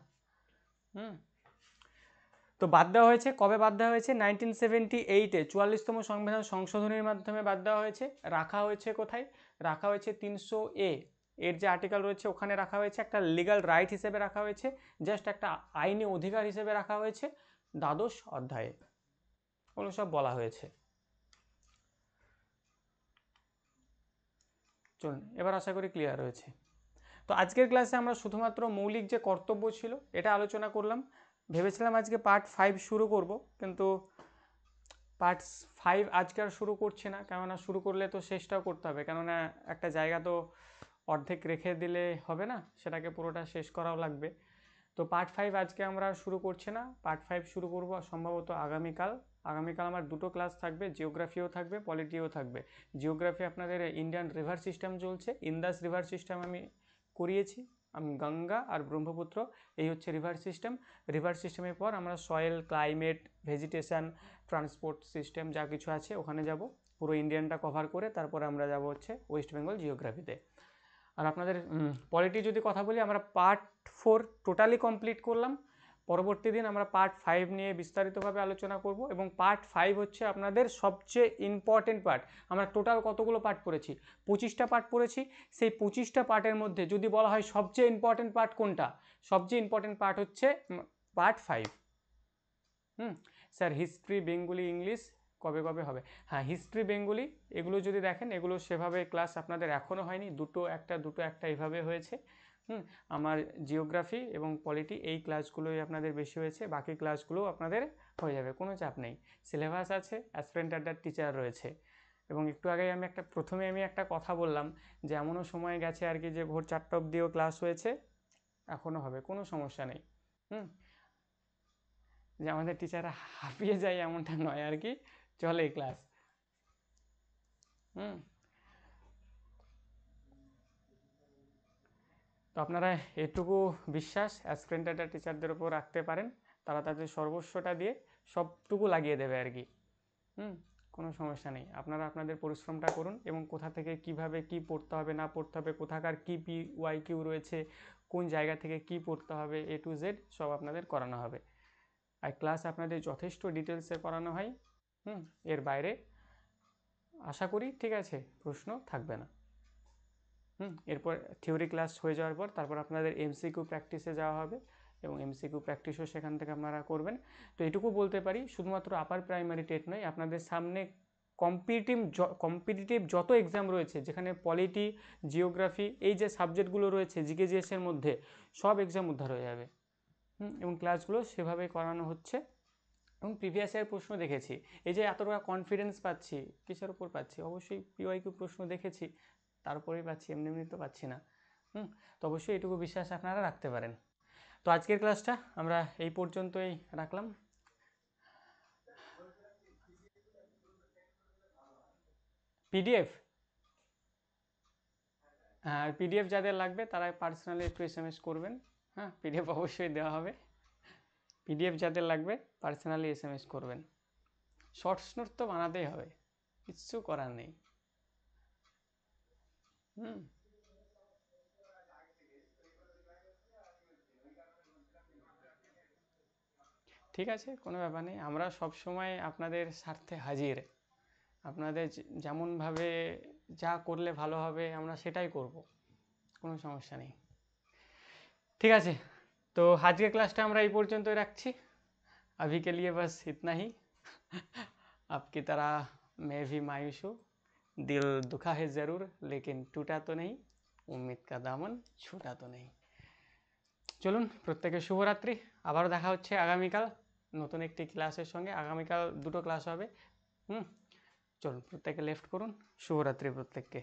তো বাদ দেওয়া হয়েছে। কবে বাদ দেওয়া হয়েছে? 1978-এ 44তম সংবিধান সংশোধনীর মাধ্যমে বাদ দেওয়া হয়েছে। রাখা হয়েছে কোথায়? রাখা হয়েছে 300A এর যে আর্টিকেল রয়েছে ওখানে রাখা হয়েছে, একটা লিগাল রাইট হিসেবে রাখা হয়েছে, জাস্ট একটা আইনি অধিকার হিসেবে রাখা হয়েছে। দ্বাদশ অধ্যায়ে ওগুলো সব বলা হয়েছে। চলুন, এবার আশা করি ক্লিয়ার হয়েছে। তো আজকের ক্লাসে আমরা শুধুমাত্র মৌলিক যে কর্তব্য ছিল এটা আলোচনা করলাম। ভেবেছিলাম আজকে পার্ট 5 শুরু করব, কিন্তু পার্ট 5 আজকে আর শুরু করছি না, কেননা শুরু করলে তো শেষটাও করতে হবে, কেননা একটা জায়গা তো অর্ধেক রেখে দিলে হবে না, সেটাকে পুরোটা শেষ করাও লাগবে। তো পার্ট 5 আজকে আমরা শুরু করছি না, পার্ট 5 শুরু করব সম্ভবত আগামীকাল। আগামীকাল আমার দুটো ক্লাস থাকবে, জিওগ্রাফিও থাকবে, পলিটিও থাকবে। জিওগ্রাফি আপনাদের ইন্ডিয়ান রিভার সিস্টেম চলছে, ইন্দাস রিভার সিস্টেম আমি করিয়েছি, আমি গঙ্গা আর ব্রহ্মপুত্র, এই হচ্ছে রিভার সিস্টেম। রিভার সিস্টেমের পর আমরা soil, climate, vegetation, transport system যা কিছু আছে ওখানে যাব, পুরো ইন্ডিয়ানটা কভার করে তারপরে আমরা যাব হচ্ছে ওয়েস্ট বেঙ্গল জিওগ্রাফিতে। আর আপনাদের পলিটি যদি কথা বলি, আমরা পার্ট 4 টোটালি কমপ্লিট করলাম। পরবর্তী দিন আমরা পার্ট 5 নিয়ে বিস্তারিতভাবে আলোচনা করব, এবং পার্ট 5 হচ্ছে আপনাদের সবচেয়ে ইম্পর্টেন্ট পার্ট। আমরা টোটাল কতগুলো পার্ট পড়েছি? 25টা পার্ট পড়েছি। সেই 25টা পার্টের মধ্যে যদি বলা হয় সবচেয়ে ইম্পর্টেন্ট পার্ট কোনটা, সবচেয়ে ইম্পর্টেন্ট পার্ট হচ্ছে part 5। Sir history, Bengali, English কবে কবে হবে? হ্যাঁ, হিস্ট্রি, বেঙ্গলি এগুলো যদি দেখেন, এগুলো সেভাবে ক্লাস আপনাদের এখনও হয়নি, দুটো একটা এইভাবে হয়েছে। আমার জিওগ্রাফি এবং পলিটি এই ক্লাসগুলোই আপনাদের বেশি হয়েছে, বাকি ক্লাসগুলো আপনাদের হয়ে যাবে, কোনো চাপ নেই। সিলেবাস আছে, অ্যাসপিরেন্ট অ্যাডার টিচার রয়েছে। এবং একটু আগে প্রথমে আমি একটা কথা বললাম যে এমনও সময় গেছে আর কি যে ভোর 4টা অবধিও ক্লাস হয়েছে, এখনও হবে, কোনো সমস্যা নেই। যে আমাদের টিচাররা হাঁপিয়ে যায় এমনটা নয় আর কি, চলে ক্লাস। তো আপনারা এটুকু বিশ্বাস অ্যাসপিরেন্ট অ্যাডার টিচারদের উপর রাখতে পারেন, তারা তাদের সর্বস্বটা দিয়ে সবটুকু লাগিয়ে দেবে আর কি। কোনো সমস্যা নেই, আপনারা আপনাদের পরিশ্রমটা করুন, এবং কোথা থেকে কিভাবে কি পড়তে হবে না পড়তে হবে, কোথাকার কি PYQ রয়েছে, কোন জায়গা থেকে কি পড়তে হবে, A to Z সব আপনাদের করানো হবে। আর ক্লাস আপনাদের যথেষ্ট ডিটেলসে করানো হয়। এর বাইরে আশা করি ঠিক আছে প্রশ্ন থাকবে না। এরপর থিওরি ক্লাস হয়ে যাওয়ার পর তারপর আপনাদের MCQ প্র্যাকটিসে যাওয়া হবে, এবং MCQ প্র্যাকটিসও সেখান থেকে আপনারা করবেন। তো এটুকু বলতে পারি, শুধুমাত্র আপার প্রাইমারি টেট নয়, আপনাদের সামনে কম্পিটিটিভ যত এক্সাম রয়েছে, যেখানে পলিটি, জিওগ্রাফি এই যে সাবজেক্টগুলো রয়েছে জিকে জিএসের মধ্যে, সব এক্সাম উদ্ধার হয়ে যাবে। এবং ক্লাসগুলো সেভাবেই করানো হচ্ছে, এবং প্রিভিয়াস ইয়ার প্রশ্ন দেখেছি। এই যে এতটা কনফিডেন্স পাচ্ছি, কিসের উপর পাচ্ছি? অবশ্যই PYQ প্রশ্ন দেখেছি, তারপরেই পাচ্ছি, এমনি তো পাচ্ছি না। তো অবশ্যই এটুকু বিশ্বাস আপনারা রাখতে পারেন। তো আজকের ক্লাসটা আমরা এই পর্যন্তই রাখলাম। পিডিএফ, হ্যাঁ পিডিএফ যাদের লাগবে তারা পার্সোনালি একটু এসএমএস করবেন। হ্যাঁ পিডিএফ অবশ্যই দেওয়া হবে। পিডিএফ যাদের লাগবে পার্সোনালি এসএমএস করবেন। শর্টস নোট তো বানাতেই হবে, কিচ্ছু করার নেই। ঠিক আছে, কোনো ব্যাপার নেই, আমরা সব সময় আপনাদের স্বার্থে হাজির। আপনাদের যেমনভাবে যা করলে ভালো হবে আমরা সেটাই করব, কোনো সমস্যা নেই। ঠিক আছে, তো আজকের ক্লাসটা আমরা এই পর্যন্তই রাখছি। अभी के लिए बस इतना ही। आपकी तरह मैं भी मायूस हूँ, दिल दुखा है ज़रूर लेकिन टूटा तो नहीं, उम्मीद का दामन छूटा तो नहीं। চলুন প্রত্যেকে শুভরাত্রি, আবারও দেখা হচ্ছে আগামীকাল নতুন একটি ক্লাসের সঙ্গে। আগামীকাল দুটো ক্লাস হবে। চলুন প্রত্যেকে লেফট করুন, শুভরাত্রি প্রত্যেককে।